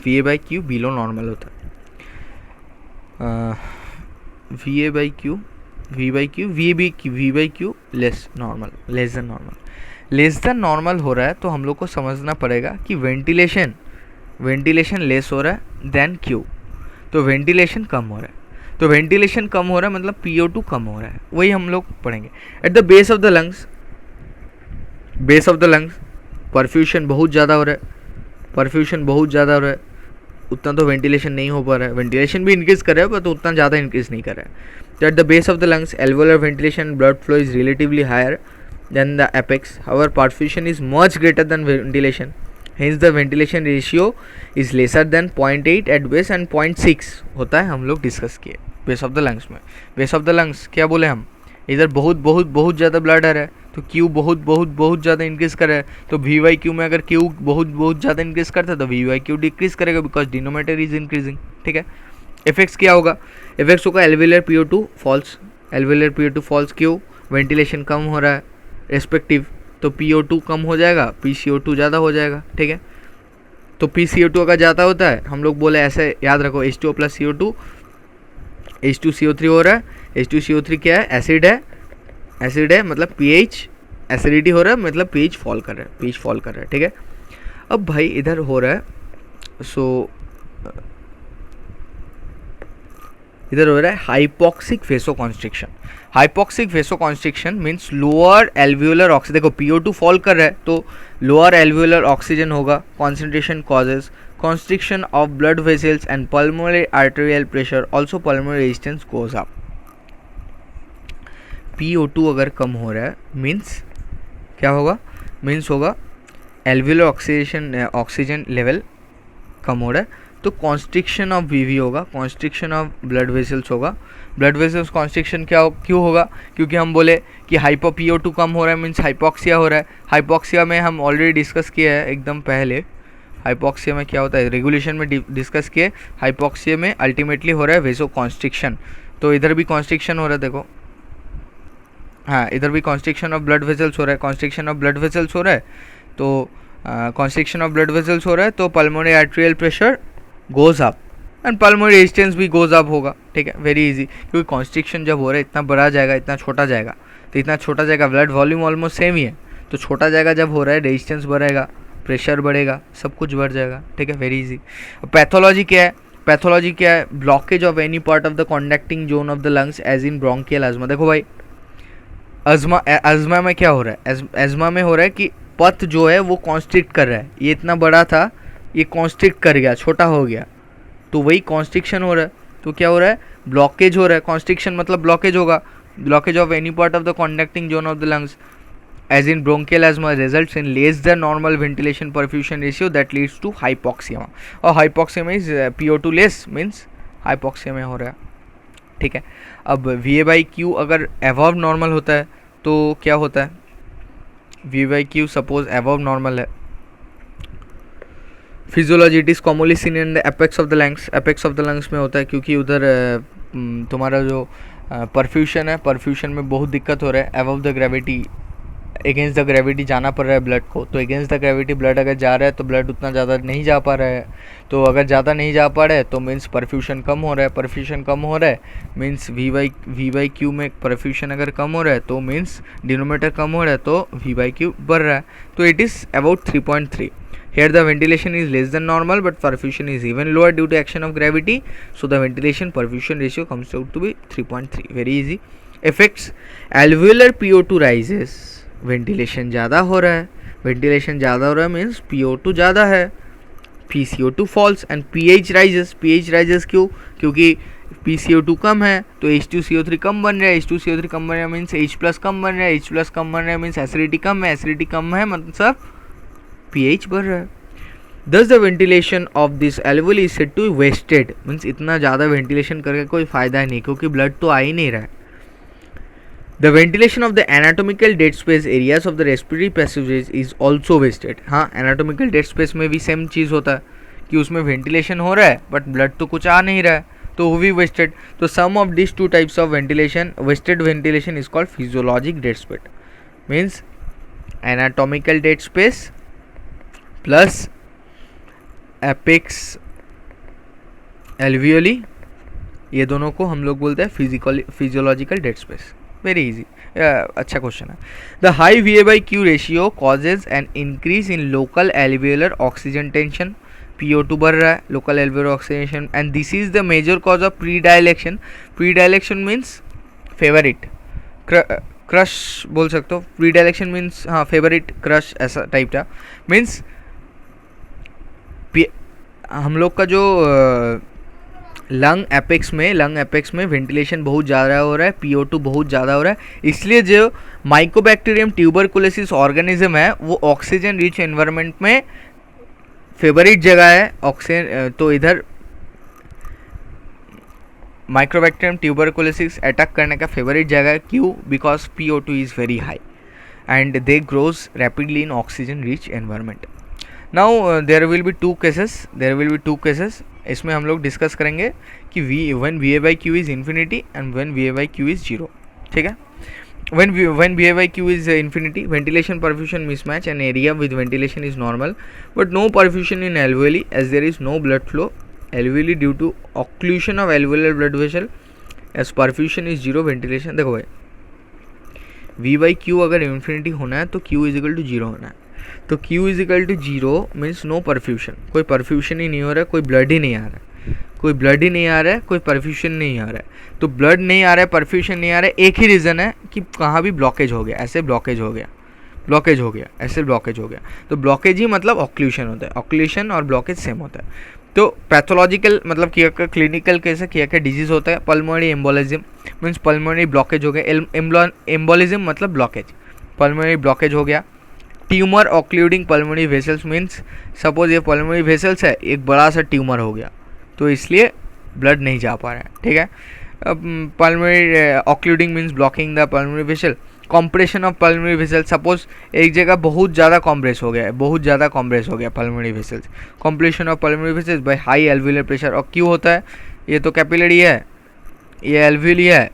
Speaker 1: VA by Q below normal होता है, VA by Q V by Q less normal, less than normal, less than normal हो रहा है तो हम लोग को समझना पड़ेगा कि वेंटिलेशन लेस हो रहा है देन क्यू, तो वेंटिलेशन कम हो रहा है, तो वेंटिलेशन कम हो रहा है मतलब PO2 कम हो रहा है, वही हम लोग पढ़ेंगे। At the base of the lungs perfusion बहुत ज़्यादा हो रहा है, उतना तो वेंटिलेशन नहीं हो पा रहा है, वेंटिलेशन भी इंक्रीज कर रहा है पर तो उतना ज़्यादा इंक्रीज नहीं कर रहा है। तो at the base of the lungs alveolar ventilation blood flow is relatively higher than the apex, however perfusion is much greater than ventilation, hence the ventilation ratio is lesser than 0.8 at base and 0.6 होता है, हम लोग discuss किए base of the lungs में। Base of the lungs क्या बोले हम, इधर बहुत ज़्यादा ब्लड आ रहा है तो क्यू बहुत ज़्यादा इंक्रीज कर रहा है, तो वी वाई क्यू में अगर क्यू बहुत ज़्यादा इंक्रीज करता है तो वी वाई क्यू डिक्रीज करेगा बिकॉज डिनोमिनेटर इज इंक्रीजिंग, ठीक है। इफेक्ट्स क्या होगा, इफेक्ट्स होगा एल्वियोलर PO2 फॉल्स, क्यों, वेंटिलेशन कम हो रहा है रेस्पेक्टिव, तो PO2 कम हो जाएगा, PCO2 ज़्यादा हो जाएगा, ठीक है। तो PCO2 अगर ज़्यादा होता है, हम लोग बोले ऐसे याद रखो, H2O प्लस CO2 H2CO3 हो रहा है, H2CO3 क्या है, एसिड है मतलब pH एसिडिटी हो रहा है, मतलब pH फॉल कर रहा है, ठीक है। अब भाई इधर हो रहा है, इधर हो रहा है hypoxic vasoconstriction means lower alveolar oxygen, देखो PO2 फॉल कर रहा है तो लोअर एल्वियोलर ऑक्सीजन होगा, concentration causes constriction of blood vessels and pulmonary arterial pressure, also pulmonary resistance goes up. PO2 अगर कम हो रहा है मीन्स क्या होगा, मीन्स होगा एल्वियोलर ऑक्सीजन लेवल कम हो रहा है, तो कॉन्स्ट्रिक्शन ऑफ VV होगा, कॉन्स्ट्रिक्शन ऑफ ब्लड वेसल्स होगा। ब्लड वेसल्स कॉन्स्ट्रिक्शन क्यों होगा, क्योंकि हम बोले कि PO2 कम हो रहा है मीन्स हाइपोक्सिया हो रहा है। हाइपोक्सिया में हम ऑलरेडी डिस्कस किया है एकदम पहले, हाइपोक्सिया में क्या होता है, रेगुलेशन में डिस्कस किए। हाइपोक्सिया में अल्टीमेटली हो रहा है वेसो कॉन्स्ट्रिक्शन, तो इधर भी कॉन्स्ट्रिक्शन हो रहा है, देखो हाँ, इधर भी कॉन्स्ट्रिक्शन ऑफ ब्लड वेसल्स हो रहा है, तो कॉन्स्ट्रिक्शन ऑफ ब्लड वेसल्स हो रहा है तो pulmonary arterial pressure goes up and pulmonary resistance भी गोज अप होगा, ठीक है, वेरी इजी, क्योंकि कॉन्स्ट्रिक्शन जब हो रहा है इतना बड़ा जाएगा, इतना छोटा जाएगा, तो इतना छोटा जाएगा, ब्लड वॉल्यूम ऑलमोस्ट सेम ही है, तो छोटा जाएगा जब हो रहा है, रेजिस्टेंस बढ़ेगा, प्रेशर बढ़ेगा, सब कुछ बढ़ जाएगा, ठीक है, वेरी इजी। पैथोलॉजी क्या है, blockage of any part of the conducting zone of the lungs as in bronchial asthma. देखो भाई अस्थमा में क्या हो रहा है, अस्थमा में हो रहा है कि पथ जो है वो कॉन्स्ट्रिक्ट कर रहा है, ये इतना बड़ा था ये कॉन्स्ट्रिक्ट कर गया, छोटा हो गया, तो वही कॉन्स्ट्रिक्शन हो रहा है, तो क्या हो रहा है, ब्लॉकेज हो रहा है। कॉन्स्ट्रिक्शन मतलब ब्लॉकेज होगा, blockage of any part of the conducting zone of the lungs as in bronchial asthma results in less than normal ventilation perfusion ratio that leads to hypoxia, और हाइपोक्सिया में is PO2 less means hypoxia में हो रहा है, ठीक है। अब VA by Q अगर अबव नॉर्मल होता है तो क्या होता है, VA by Q suppose above normal है, physiology it is commonly scene in the apex of the lungs में होता है, क्योंकि उधर तुम्हारा जो परफ्यूशन है, परफ्यूशन में बहुत दिक्कत हो रहा है, above the gravity against the gravity जाना पड़ रहा है ब्लड को, तो अगेंस्ट द ग्रेविटी ब्लड अगर जा रहा है तो ब्लड उतना ज़्यादा नहीं जा पा रहा है, तो अगर ज़्यादा नहीं जा पा रहा है तो मीन्स परफ्यूशन कम हो रहा है, परफ्यूशन कम हो रहा है मीन्स वी बाई क्यू में परफ्यूशन अगर कम हो रहा है तो मीन्स डिनोमीटर कम हो रहा है तो वी बाई क्यू बढ़ रहा है, तो it is about 3.3. Here the ventilation is less than normal but perfusion is even lower due to action of gravity, so the ventilation perfusion ratio comes out to be 3.3. Very easy. Effects: alveolar PO2 rises. Ventilation ज़्यादा हो रहा है, ventilation ज़्यादा हो रहा है means PO2 ज़्यादा है, PCO2 falls and pH rises. pH rises क्यों? क्योंकि PCO2 कम है तो H2CO3 कम बन रहा है, H2CO3 कम बन रहा है मीन्स H प्लस कम बन रहा है, H प्लस कम बन रहा है मीन्स एसिडिटी कम है, एसिडिटी कम है मतलब pH बढ़ रहा है. Thus the ventilation of this alveoli is said to be wasted. Means इतना ज़्यादा वेंटिलेशन करके कोई फ़ायदा नहीं क्योंकि ब्लड तो आ ही नहीं रहा है. The ventilation of the anatomical dead space areas of the respiratory passages is also wasted. हाँ, anatomical dead space में भी सेम चीज़ होता है कि उसमें वेंटिलेशन हो रहा है बट ब्लड तो कुछ आ नहीं रहा है तो वो भी वेस्टेड. तो sum of this two types of ventilation, wasted ventilation is called physiologic dead space. Means anatomical dead space plus apex alveoli, ये दोनों को हम लोग बोलते हैं physiological dead space. Very easy, अच्छा क्वेश्चन है. The high VA/Q ratio causes an increase in local alveolar oxygen tension. PO2 बढ़ रहा है, local alveolar oxygen, and this is the major cause of pre dilation. Pre डायलेक्शन means favourite, crush बोल सकते हो. Pre डायलेक्शन means हाँ favourite, crush ऐसा type का. Means हम लोग का जो लंग एपेक्स में वेंटिलेशन बहुत ज़्यादा हो रहा है, PO2 बहुत ज़्यादा हो रहा है, इसलिए जो माइकोबैक्टीरियम ट्यूबरकुलोसिस ऑर्गेनिज्म है वो ऑक्सीजन रिच एनवायरनमेंट में फेवरेट जगह है ऑक्सीजन. तो इधर माइक्रोबैक्टीरियम ट्यूबरकुलोसिस अटैक करने का फेवरेट जगह है. क्यों? Because PO2 is very high and they grows rapidly in oxygen rich environment. Now there will be two cases. इसमें हम लोग डिस्कस करेंगे कि when VA/Q is infinity and when VA/Q is zero. ठीक है. when VA/Q is infinity, ventilation perfusion mismatch, an area with ventilation is normal but no perfusion in alveoli as there is no blood flow alveoli due to occlusion of alveolar blood vessel. as perfusion is zero, ventilation. देखो भाई, V/Q अगर infinity होना है तो Q is equal to zero होना है, तो Q is equal to zero means no perfusion. कोई परफ्यूशन ही नहीं हो रहा है, कोई ब्लड ही नहीं आ रहा है, कोई परफ्यूशन नहीं आ रहा है. तो ब्लड नहीं आ रहा है, परफ्यूशन नहीं आ रहा है, एक ही रीज़न है कि कहाँ भी ब्लॉकेज हो गया, ऐसे ब्लॉकेज हो गया. तो ब्लॉकेज ही मतलब ऑक्लूशन होता है. ऑक्लूशन और ब्लॉकेज सेम होता है. तो पैथोलॉजिकल मतलब क्या क्लिनिकल कैसे क्या डिजीज़ होता है. Pulmonary embolism means pulmonary blockage हो गया. एम्बोलिज्म मतलब ब्लॉकेज, पल्मोनरी ब्लॉकेज हो गया. Tumour ऑक्लूडिंग pulmonary vessels means suppose ये पल्मोनरी वेसल्स है, एक बड़ा सा ट्यूमर हो गया तो इसलिए ब्लड नहीं जा पा रहा है. ठीक है. Pulmonary occluding means blocking the pulmonary vessel. Compression of pulmonary vessel, suppose एक जगह बहुत ज़्यादा कॉम्प्रेस हो गया pulmonary vessels. Compression of pulmonary vessels by high alveolar pressure. और क्यों होता है? ये तो कैपिलरी है, ये एल्वियोली है.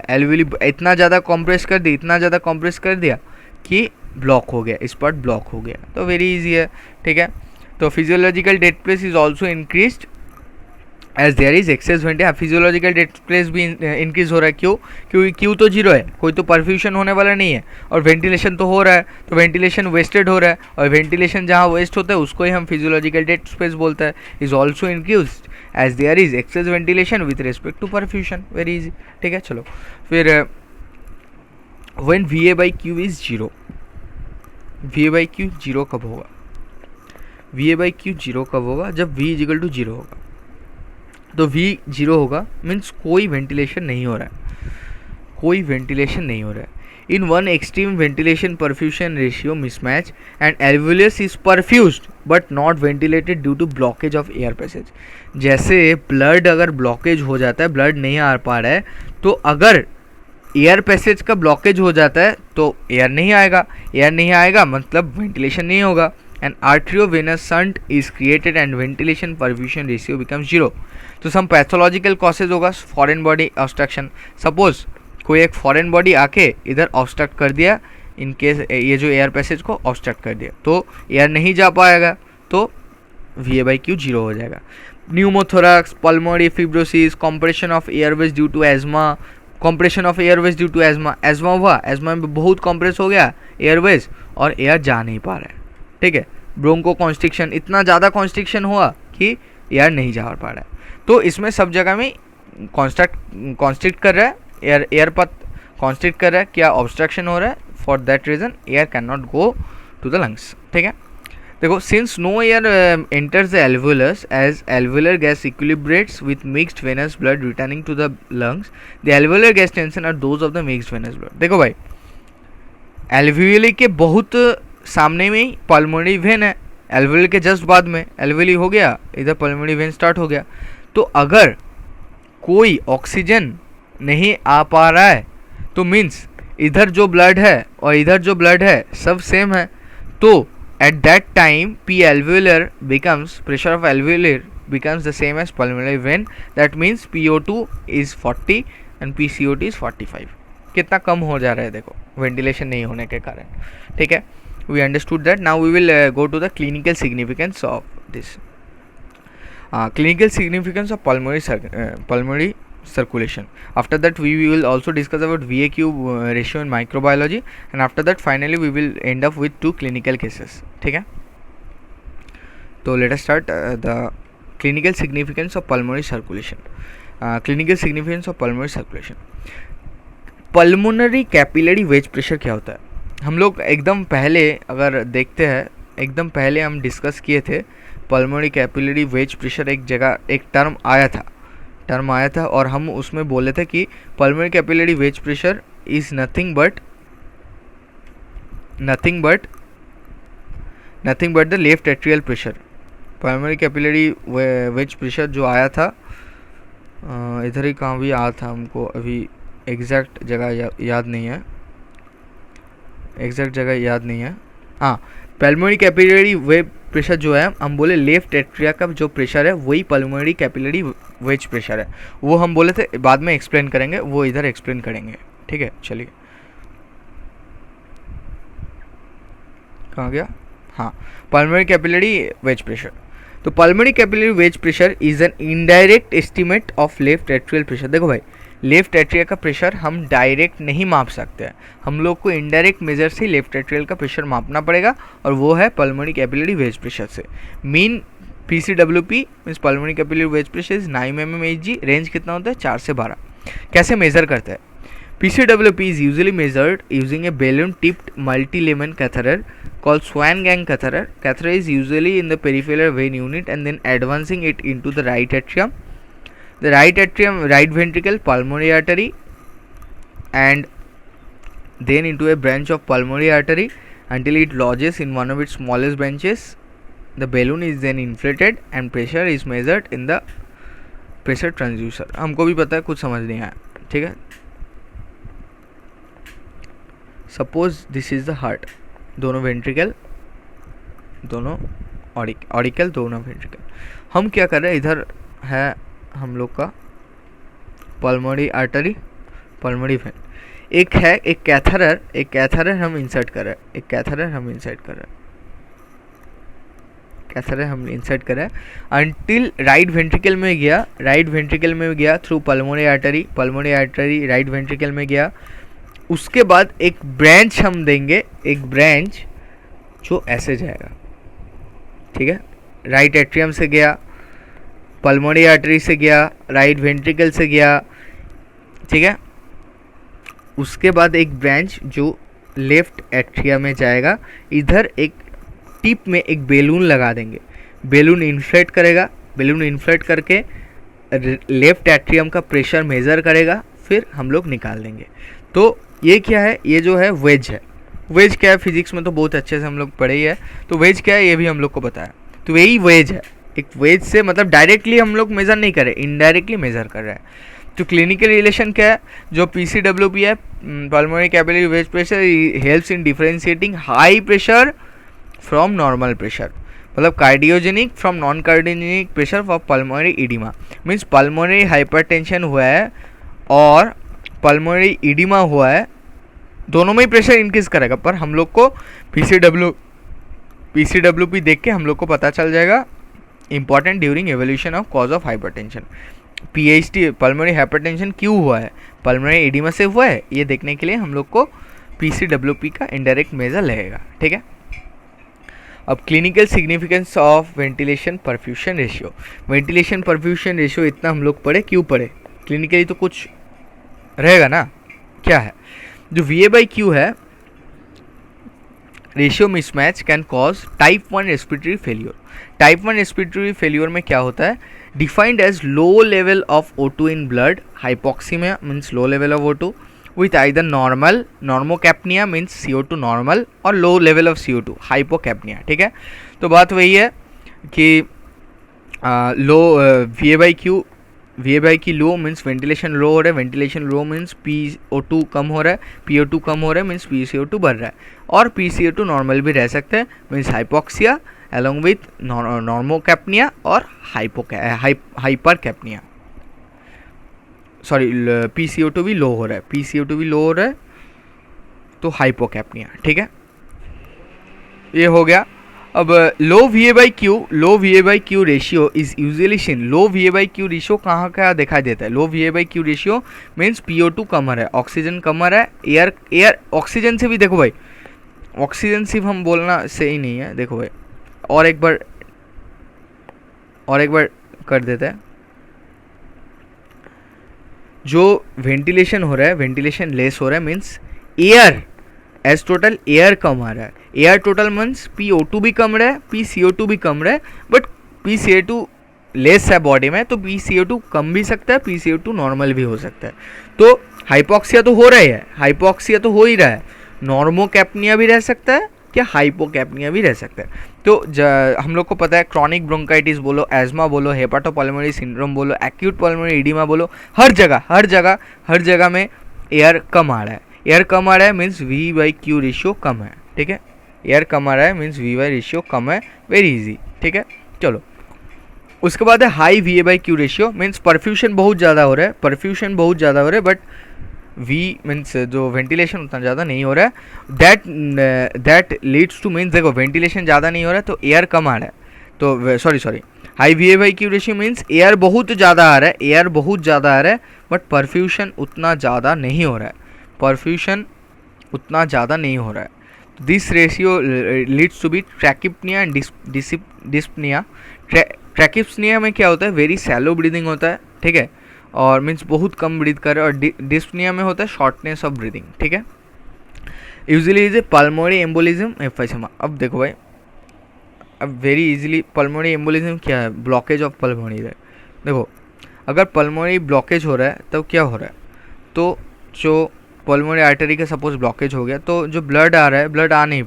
Speaker 1: एल्वियोली इतना ज़्यादा कॉम्प्रेस कर दिया कि ब्लॉक हो गया, स्पॉट ब्लॉक हो गया. तो वेरी इजी है. ठीक है. तो physiological dead space is also increased as there is excess ventilation. Physiological dead space भी इंक्रीज हो रहा है. क्यों? क्योंकि क्यू तो जीरो है, कोई तो परफ्यूशन होने वाला नहीं है और वेंटिलेशन तो हो रहा है, तो वेंटिलेशन वेस्टेड हो रहा है और वेंटिलेशन जहाँ वेस्ट होता है उसको ही हम फिजियोलॉजिकल डेड स्पेस बोलते हैं. Is also increased as there is excess ventilation with respect to perfusion. Very easy. ठीक है. चलो फिर when VA/Q is zero. VA/Q zero कब होगा? VA/Q जीरो कब होगा? जब V इजिकल टू जीरो होगा. तो V जीरो होगा मीन्स कोई वेंटिलेशन नहीं हो रहा है. In one extreme ventilation perfusion ratio mismatch and alveolus is perfused but not ventilated due to blockage of air passage. जैसे ब्लड अगर ब्लॉकेज हो जाता है, ब्लड नहीं आ पा रहा है, तो अगर एयर पैसेज का ब्लॉकेज हो जाता है तो एयर नहीं आएगा मतलब वेंटिलेशन नहीं होगा. And arteriovenous shunt is created and ventilation perfusion ratio becomes zero. तो सम पैथोलॉजिकल कॉसेज होगा. फॉरेन बॉडी ऑब्स्ट्रक्शन, सपोज कोई एक फॉरेन बॉडी आके इधर ऑब्स्ट्रक्ट कर दिया इन केस ये जो एयर पैसेज को ऑब्स्ट्रक्ट कर दिया तो एयर नहीं जा पाएगा, तो VA/Q 0 हो जाएगा। Pneumothorax, pulmonary fibrosis, compression of airways due to asthma, compression of airways due to asthma, asthma हुआ, एजमा में बहुत कंप्रेस हो गया एयरवेज और एयर जा नहीं पा रहा है, ठीक है। ब्रोंको कॉन्स्ट्रिक्शन, इतना ज़्यादा कॉन्स्ट्रिक्शन हुआ कि एयर नहीं जा पा रहा है, तो इसमें सब जगह में कॉन्स्ट्रिक्ट कर रहा है, एयर पथ कॉन्स्ट्रिक्ट कर रहा है, क्या ऑब्स्ट्रक्शन हो रहा है, for that reason air can not go to the lungs, ठीक है। देखो, since no air enters the alveolus as alveolar gas equilibrates with mixed venous blood returning to the lungs, the alveolar gas tension are those of the mixed venous blood. देखो भाई, एल्वुली के बहुत सामने में ही pulmonary vein है, एल्वुली के just बाद में एल्वुली हो गया, इधर पल्मोनरी वेन स्टार्ट हो गया। तो अगर कोई ऑक्सीजन नहीं आ पा रहा है तो मीन्स इधर जो ब्लड है और इधर जो ब्लड है सब सेम है, तो at that time P alveolar becomes, pressure of alveolar becomes the same as pulmonary vein, that means PO2 is 40 and PCO2 is 45। कितना कम हो जा रहा है देखो, वेंटिलेशन नहीं होने के कारण, ठीक है। we understood that, now we will go to the clinical significance of this clinical significance of pulmonary circulation. After that we will also discuss about VA/Q ratio in microbiology, and after that finally we will end up with 2 clinical cases, ठीक है। तो let us start the clinical significance of pulmonary circulation. Clinical significance of pulmonary circulation. Pulmonary capillary wedge pressure क्या होता है, हम लोग एकदम पहले अगर देखते हैं, एकदम पहले हम डिस्कस किए थे पल्मोनरी कैपिलरी वेज प्रेशर, एक जगह एक टर्म आया था और हम उसमें बोले थे कि pulmonary capillary wedge pressure is nothing but the left atrial pressure. Pulmonary capillary wedge pressure जो आया था, इधर ही कहाँ भी आया था, हमको अभी एग्जैक्ट जगह याद नहीं है, हाँ। पल्मोनरी कैपिलरी वेज प्रेशर जो है, हम बोले लेफ्ट एट्रिया का जो प्रेशर है वही पल्मोनरी कैपिलरी वेज प्रेशर है, वो हम बोले थे बाद में एक्सप्लेन करेंगे, वो इधर एक्सप्लेन करेंगे, ठीक है। चलिए, कहाँ गया, हाँ, पल्मोनरी कैपिलरी वेज प्रेशर। तो pulmonary capillary wedge pressure is an indirect estimate of left atrial pressure. देखो भाई, लेफ्ट एट्रिया का प्रेशर हम डायरेक्ट नहीं माप सकते हैं, हम लोग को इनडायरेक्ट मेजर से लेफ्ट एट्रियल का प्रेशर मापना पड़ेगा, और वो है पल्मोनरी कैपिलरी वेज प्रेशर से। Mean PCWP means pulmonary capillary wedge pressure is 9 mmHg, range कितना होता है 4 से 12। कैसे मेजर करते हैं, PCWP is usually measured using A balloon tipped multi-lemon catheter called Swan gang catheter. Catheter is usually in the peripheral vein unit and then advancing it into the right atrium. The right atrium, right ventricle, pulmonary artery, and then into a branch of pulmonary artery until it lodges in one of its smallest branches. The balloon is then inflated and pressure is measured in the pressure transducer. हमको भी पता है, कुछ समझ नहीं आया, ठीक है। Suppose this is the heart, दोनों वेंट्रिकल, दोनों ऑडिकल, दोनों वेंट्रिकल। हम क्या कर रहे हैं, इधर है हम लोग का पल्मोनरी आर्टरी, पल्मोनरी वेन, एक है एक कैथेटर हम इंसर्ट कर रहे हैं, कैथेटर हम इंसर्ट कर रहे हैं अंटिल राइट वेंट्रिकल में गया through pulmonary artery right ventricle में गया। उसके बाद एक ब्रांच हम देंगे, एक ब्रांच जो ऐसे जाएगा, ठीक है। राइट एट्रियम से गया, पल्मोनरी आर्टरी से गया, राइट वेंट्रिकल से गया, ठीक है। उसके बाद एक ब्रांच जो लेफ्ट एट्रियम में जाएगा, इधर एक टिप में एक बेलून लगा देंगे, बेलून इन्फ्लेट करेगा, बेलून इन्फ्लेट करके लेफ्ट एट्रियम का प्रेशर मेज़र करेगा, फिर हम लोग निकाल देंगे। तो ये क्या है, ये जो है वेज है। वेज क्या है, फिजिक्स में तो बहुत अच्छे से हम लोग पढ़े ही है, तो वेज क्या है ये भी हम लोग को पता है। तो यही वेज है, एक वेज से मतलब डायरेक्टली हम लोग मेज़र नहीं कर रहे, इनडायरेक्टली मेज़र कर रहे हैं। तो क्लिनिकल रिलेशन क्या है, जो PCWP है, pulmonary capillary wedge pressure, helps in differentiating high pressure from normal pressure, मतलब cardiogenic from non cardiogenic pressure for pulmonary oedema. Means pulmonary hypertension हुआ है और पल्मोनरी इडिमा हुआ है, दोनों में ही प्रेशर इंक्रीज करेगा, पर हम लोग को पीसीडब्ल्यूपी देख के हम लोग को पता चल जाएगा important during evolution of cause of hypertension. PHT pulmonary hypertension क्यों हुआ है, पल्मोनरी एडिमा से हुआ है, ये देखने के लिए हम लोग को पीसीडब्ल्यूपी का इनडायरेक्ट मेजर लगेगा, ठीक है। अब clinical significance of ventilation perfusion ratio. Ventilation perfusion ratio इतना हम लोग पढ़े, क्यों पढ़े, क्लिनिकली तो कुछ रहेगा ना, क्या है। जो VA/Q है, ratio mismatch can cause type 1 respiratory failure. Type 1 respiratory failure में क्या होता है, defined as low level of O2 in blood, hypoxaemia means low level of O2 with either normocapnia means CO2 normal और low level of CO2 हाइपोकैप्निया, ठीक है। तो बात वही है कि लो VA/Q लो मीन्स वेंटिलेशन लो हो रहा है, वेंटिलेशन लो मीन्स PO2 कम हो रहा है, PO2 कम हो रहा है मीन्स PCO2 बढ़ रहा है, और PCO2 नॉर्मल भी रह सकते हैं मीन्स हाइपोक्सिया along with नॉर्मोकैप्निया और हाइपरकैप्निया, सॉरी PCO2 भी लो हो रहा है, तो हाइपोकैप्निया, ठीक है। ये हो गया। अब लो VA/Q ratio is usually scene. Low VA/Q ratio कहाँ दिखाई देता है, लो VA/Q रेशियो मीन्स PO2 कमर है, ऑक्सीजन कमर है, एयर ऑक्सीजन से भी, देखो भाई ऑक्सीजन सिर्फ हम बोलना सही नहीं है, देखो भाई और एक बार कर देते हैं। जो वेंटिलेशन हो रहा है, वेंटिलेशन लेस हो रहा है means air as total air कम आ रहा है, एयर टोटल मीन्स PO2 भी कम रहा है, PCO2 भी कम रहा है, बट PCO2 लेस है बॉडी में, तो PCO2 कम भी सकता है, PCO2 नॉर्मल भी हो सकता है। तो हाइपोक्सिया तो हो ही रहा है, नॉर्मोकैप्निया भी रह सकता है या हाइपोकैप्निया भी रह सकता है। तो हम लोग को पता है क्रोनिक ब्रोंकाइटिस बोलो, एज्मा बोलो, हेपाटोपल्मोनरी सिंड्रोम बोलो, एक्यूट पल्मोनरी एडिमा बोलो, हर जगह में एयर कम आ रहा है मीन्स V/Q रेशियो कम है, ठीक है। एयर कम आ रहा है मीन्स V/Q रेशियो कम है, वेरी इजी, ठीक है। चलो उसके बाद है हाई VA/Q रेशियो मीन्स परफ्यूशन बहुत ज़्यादा हो रहा है, बट V मीन्स जो वेंटिलेशन उतना ज़्यादा नहीं हो रहा है, दैट लीड्स टू मीन्स, देखो वेंटिलेशन ज़्यादा नहीं हो रहा है तो एयर कम आ रहा है, तो sorry high VA/Q ratio means air बहुत ज़्यादा आ रहा है, बट परफ्यूशन उतना ज़्यादा नहीं हो रहा है, this ratio leads to be ट्रैकिप्निया and dyspnoea. ट्रैकिप्निया में क्या होता है, वेरी सैलो ब्रीदिंग होता है, ठीक है, और मीन्स बहुत कम ब्रीथ करे, और डिस्पनिया में होता है शॉर्टनेस ऑफ ब्रीदिंग, ठीक है। Usually is a pulmonary embolism emphysema. अब देखो भाई, अब वेरी इजीली पल्मोनरी एम्बोलिज्म क्या है, ब्लॉकेज ऑफ पल्मोनरी है। देखो अगर पल्मोनरी ब्लॉकेज हो रहा है तब क्या हो रहा है, तो जो पल्मोनरी आर्टरी का सपोज ब्लॉकेज हो गया, तो जो ब्लड आ रहा है, ब्लड आ नहीं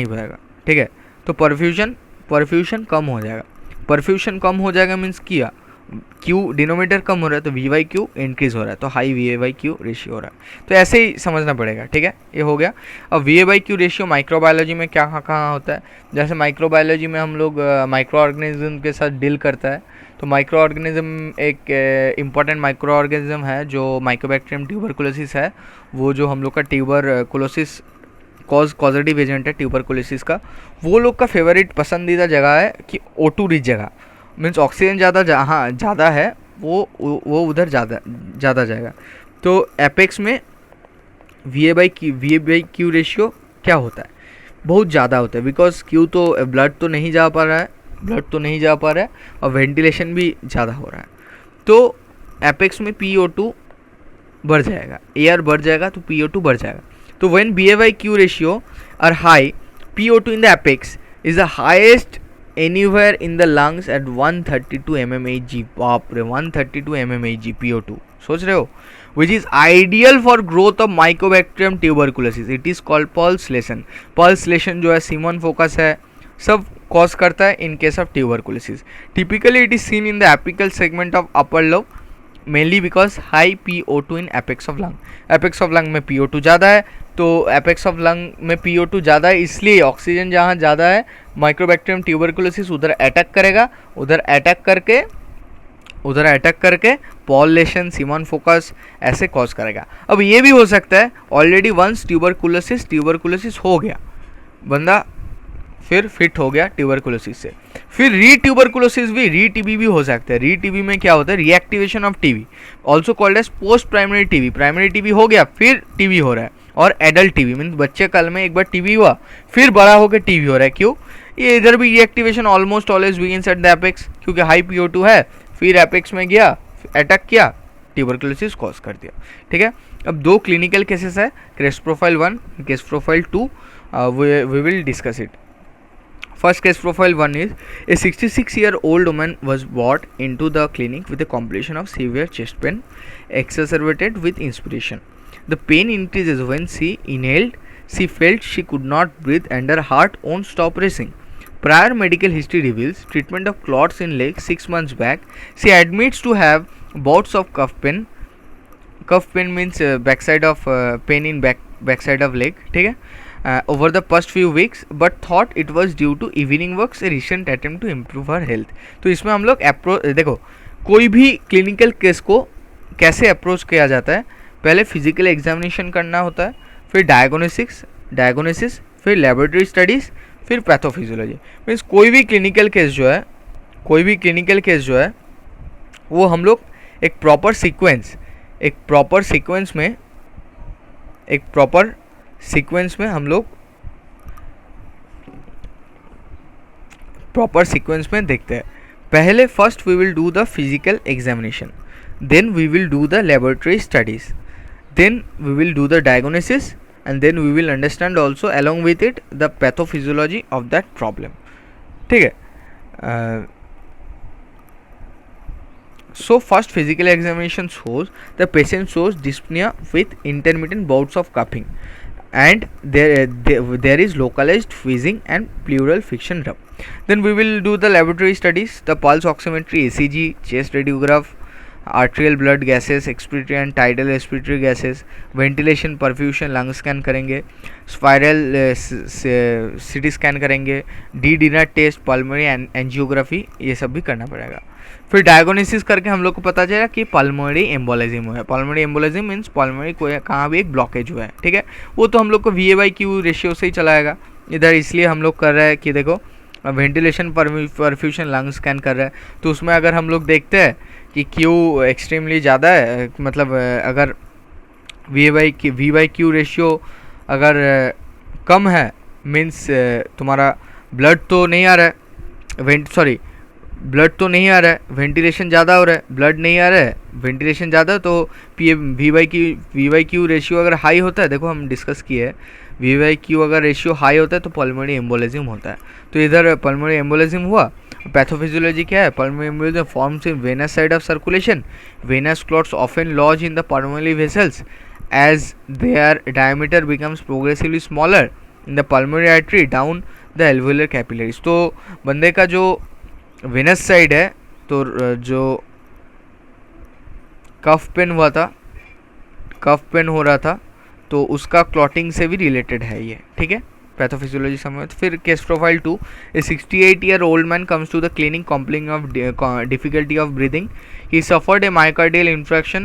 Speaker 1: पाएगा, ठीक है। तो परफ्यूशन कम हो जाएगा, मीन्स किया Q डिनोमीटर कम हो रहा है तो V/Q इंक्रीज हो रहा है, तो हाई VA/Q रेशियो हो रहा है। तो ऐसे ही समझना पड़ेगा, ठीक है, ये हो गया। अब VA/Q रेशियो माइक्रोबायोलॉजी में कहाँ होता है, जैसे माइक्रोबायोलॉजी में हम लोग माइक्रो ऑर्गेनिज्म के साथ डील करता है, तो माइक्रो ऑर्गेनिज्म एक इम्पॉर्टेंट माइक्रो ऑर्गेनिज्म है जो माइकोबैक्टीरियम ट्यूबरकुलोसिस है, वो जो हम लोग का ट्यूबरकुलोसिस कॉजेटिव एजेंट है ट्यूबरकुलोसिस का, वो लोग का फेवरेट पसंदीदा जगह है कि O2 रिच जगह, मीन्स ऑक्सीजन ज़्यादा है वो उधर ज़्यादा जाएगा। तो एपेक्स में VA/Q रेशियो क्या होता है, बहुत ज़्यादा होता है, बिकॉज Q तो ब्लड तो नहीं जा पा रहा है और वेंटिलेशन भी ज़्यादा हो रहा है, तो एपेक्स में PO2 बढ़ जाएगा, एयर बढ़ जाएगा तो PO2 बढ़ जाएगा। तो when VA/Q ratio are high, PO2 in the apex is the highest anywhere in the lungs at 132 mmHg, बाप रे 132 mmHg PO2, सोच रहे हो, which is ideal for growth of Mycobacterium tuberculosis. It is called pulse lesion. Pulse lesion जो है semen focus है, सब cause करता है in case of tuberculosis. Typically it is seen in the apical segment of upper lobe, mainly because high PO2 in apex of lung. apex of lung में PO2 ज़्यादा है, तो apex of lung में PO2 ज़्यादा है, इसलिए oxygen जहाँ ज़्यादा है माइक्रोबैक्टीरियम ट्यूबरकुलोसिस उधर अटैक करेगा, उधर अटैक करके उधर अटैक करके पॉल लेशन, सिमोन फोकस ऐसे कॉज करेगा। अब ये भी हो सकता है ऑलरेडी वंस ट्यूबरकुलोसिस हो गया, बंदा फिर फिट हो गया ट्यूबरकुलोसिस से, फिर री-ट्यूबरकुलोसिस भी, री-टीबी भी हो सकता है। री-टीबी में क्या होता है, reactivation of TB, also called as post primary TB. Primary TB हो गया, फिर टीबी हो रहा है। और एडल्ट टीबी मीन बच्चे काल में एक बार टीबी हुआ, फिर बड़ा होकर टीबी हो रहा है। क्यों? ये इधर भी reactivation almost always begins at the apex, क्योंकि हाई PO2 है, फिर एपेक्स में गया, अटैक किया, ट्यूबरकुलोसिस कॉज कर दिया। ठीक है, अब दो क्लिनिकल केसेस है, case profile 1, case profile 2, we will discuss it. First case profile 1 is a 66-year-old woman was brought into the clinic with a complication of severe chest pain exacerbated with inspiration. The pain increases when she inhaled. She felt she could not breathe and her heart won't stop racing. Prior medical history reveals treatment of clots in leg 6 months back. She admits to have bouts of cuff pain. Cuff pain means backside of pain in backside of leg. ठीक है, over the past few weeks, but thought it was due to evening works, a recent attempt to improve her health. तो इसमें हम लोग देखो कोई भी clinical case को कैसे अप्रोच किया जाता है, पहले फिजिकल एग्जामिनेशन करना होता है, फिर डायग्नोसिस, फिर लेबोरेटरी स्टडीज़, फिर पैथोफिजियोलॉजी। मीन्स कोई भी क्लिनिकल केस जो है वो हम लोग एक प्रॉपर सीक्वेंस में हम लोग प्रॉपर सीक्वेंस में देखते हैं। पहले first we will do the physical examination, then we will do the laboratory studies, then we will do the diagnosis, and then we will understand also along with it the pathophysiology of that problem. ठीक है, so first physical examination shows the patient shows dyspnea with intermittent bouts of coughing, and there is localized wheezing and pleural friction rub. Then we will do the laboratory studies, the pulse oximetry, ECG, chest radiograph, arterial blood gases, expiratory and tidal respiratory gases, ventilation, perfusion, lung scan करेंगे, spiral CT scan करेंगे, D-dimer test, pulmonary angiography, ये सब भी करना पड़ेगा। फिर diagnosis करके हम लोग को पता चला कि पल्मोनरी एम्बोलिज्म हुआ है। पल्मोनरी एम्बोलिज्म मीन्स पल्मोनरी कोई कहाँ भी एक ब्लॉकेज हुआ है। ठीक है, वो तो हम लोग को VA/Q रेशियो से ही चलाएगा इधर, इसलिए हम लोग कर रहे हैं कि देखो वेंटिलेशन, परफ्यूशन, लंग स्कैन कर रहा है, तो उसमें अगर हम लोग देखते हैं कि Q एक्सट्रीमली ज़्यादा है, मतलब अगर V/Q रेशियो अगर कम है, मीन्स तुम्हारा ब्लड तो नहीं आ रहा है, ब्लड तो नहीं आ रहा है, वेंटिलेशन ज़्यादा हो रहा है, ब्लड नहीं आ रहा है, वेंटिलेशन ज़्यादा, तो V/Q रेशियो अगर हाई होता है, देखो हम डिस्कस किए हैं, V/Q अगर रेशियो हाई होता है तो पल्मोनरी एम्बोलिज्म होता है। तो इधर पल्मोनरी एम्बोलिज्म हुआ। पैथोफिजियोलॉजी क्या है? Pulmonary embolism forms in venous side of circulation, venous clots often lodge in the pulmonary vessels as their diameter becomes progressively smaller in the pulmonary artery down the alveolar capillaries। तो बंदे का जो Venus side है, तो जो कफ pen हो रहा था, तो उसका क्लॉटिंग से भी रिलेटेड है ये। ठीक है, पैथोफिजियोलॉजी समझ। फिर case profile 2, A 68-year-old man comes to the clinic complaining of difficulty of breathing. He suffered a myocardial infarction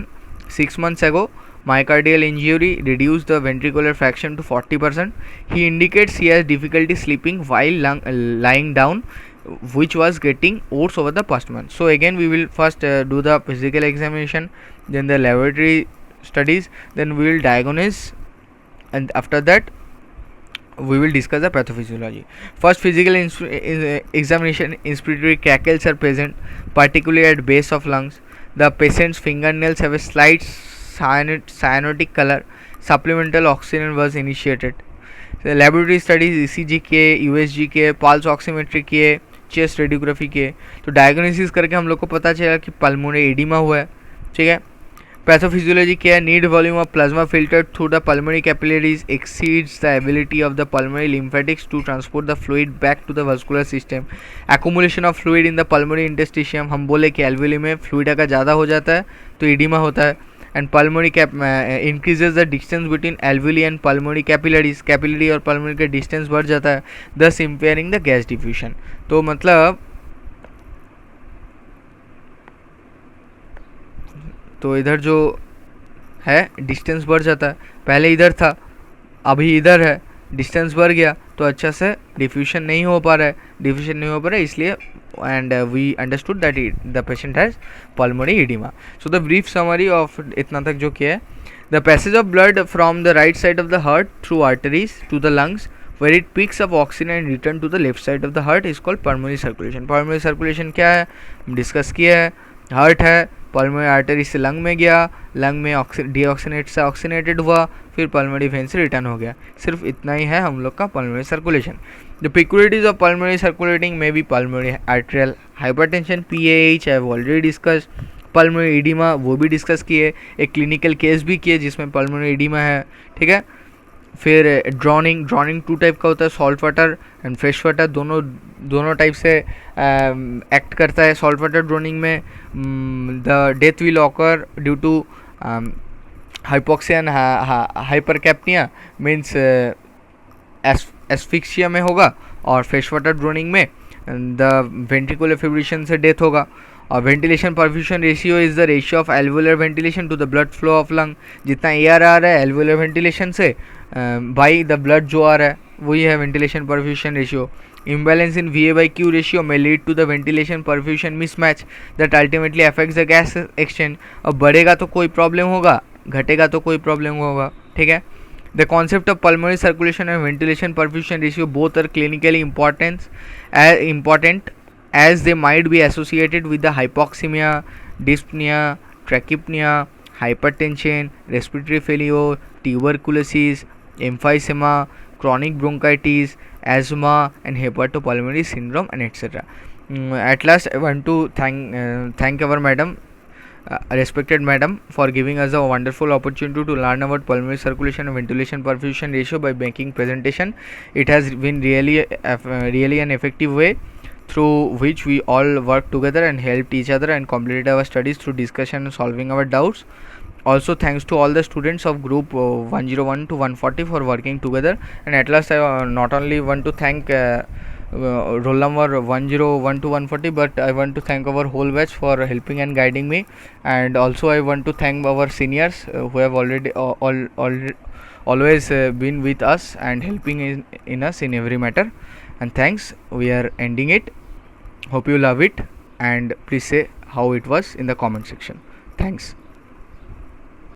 Speaker 1: 6 months ago. Myocardial injury reduced the ventricular fraction to 40%. He indicates he has difficulty sleeping while lying down, which was getting worse over the past month. So again we will first do the physical examination, then the laboratory studies, then we will diagnose, and after that we will discuss the pathophysiology. First physical examination, inspiratory crackles are present, particularly at base of lungs. The patient's fingernails have a slight cyanotic color. Supplemental oxygen was initiated. The laboratory studies ECG किए, USG किए, pulse oximetry किए, chest radiography किए। तो diagnosis करके हम लोग को पता चला कि पल्मोनरी एडिमा हुआ है। ठीक है, पैथोफिजियोलॉजी क्या है? Need volume of plasma filtered through the pulmonary capillaries exceeds the ability of the pulmonary lymphatics to transport the fluid back to the vascular system. Accumulation of fluid in the pulmonary interstitium, हम बोले कि alveoli में fluid अगर ज़्यादा हो जाता है तो एडिमा होता है। And pulmonary increases the distance between alveoli and pulmonary capillaries, capillary और पल्मोनरी का डिस्टेंस बढ़ जाता है, दस इम्पेयरिंग द गैस डिफ्यूजन। तो मतलब तो इधर जो है डिस्टेंस बढ़ जाता है, पहले इधर था अभी इधर है, डिस्टेंस बढ़ गया तो अच्छा से डिफ्यूजन नहीं हो पा रहा है, इसलिए and we understood that the patient has pulmonary oedema. So the brief summary of इतना तक जो किया है, the passage of blood from the right side of the heart through arteries to the lungs where it picks up oxygen and return to the left side of the heart is called pulmonary circulation. pulmonary circulation क्या है, discuss किया है. Heart है, pulmonary artery से lung में गया, lung में डीऑक्सीनेट से ऑक्सीनेटेड हुआ, फिर पल्मोनरी वेन से रिटर्न हो गया. सिर्फ इतना ही है हम लोग का pulmonary circulation. The peculiarities of pulmonary circulating में be pulmonary arterial hypertension PAH I have already discuss. Pulmonary oedema वो भी डिस्कस किए, एक क्लिनिकल केस भी किए जिसमें पल्मोनरी एडिमा है. ठीक है. फिर ड्रॉनिंग 2 टाइप का होता है, salt water and fresh water. दोनों टाइप से एक्ट करता है. सॉल्ट वाटर ड्रॉनिंग में the death will occur due to hypoxia and hypercapnia means asphyxia में होगा, और फ्रेश वाटर ड्रॉनिंग में द वेंट्रिकुलर फिब्रिलेशन से डेथ होगा. और ventilation perfusion ratio is the ratio of alveolar ventilation to the blood flow of lung. जितना air आ रहा है एल्वुलर वेंटिलेशन से बाई द ब्लड जो आ रहा है वही है ventilation perfusion ratio. Imbalance in VA/Q ratio में lead to the ventilation perfusion mismatch that ultimately affects the gas exchange. अब बढ़ेगा तो कोई प्रॉब्लम होगा, घटेगा तो कोई प्रॉब्लम होगा. ठीक है. The concept of pulmonary circulation and ventilation perfusion ratio both are clinically important as they might be associated with the hypoxemia, dyspnea, trachypnea, hypertension, respiratory failure, tuberculosis, emphysema, chronic bronchitis, asthma, and hepatopulmonary syndrome, and etc. At last, I want to thank our madam, respected madam, for giving us a wonderful opportunity to learn about pulmonary circulation and ventilation perfusion ratio by making presentation. It has been really an effective way through which we all worked together and helped each other and completed our studies through discussion and solving our doubts. Also, thanks to all the students of group 101 to 140 for working together. And at last, I not only want to thank roll number 101 to 140, but I want to thank our whole batch for helping and guiding me. And also I want to thank our seniors who have already always been with us and helping in us in every matter. And thanks, we are ending it. Hope you love it, and please say how it was in the comment section. Thanks.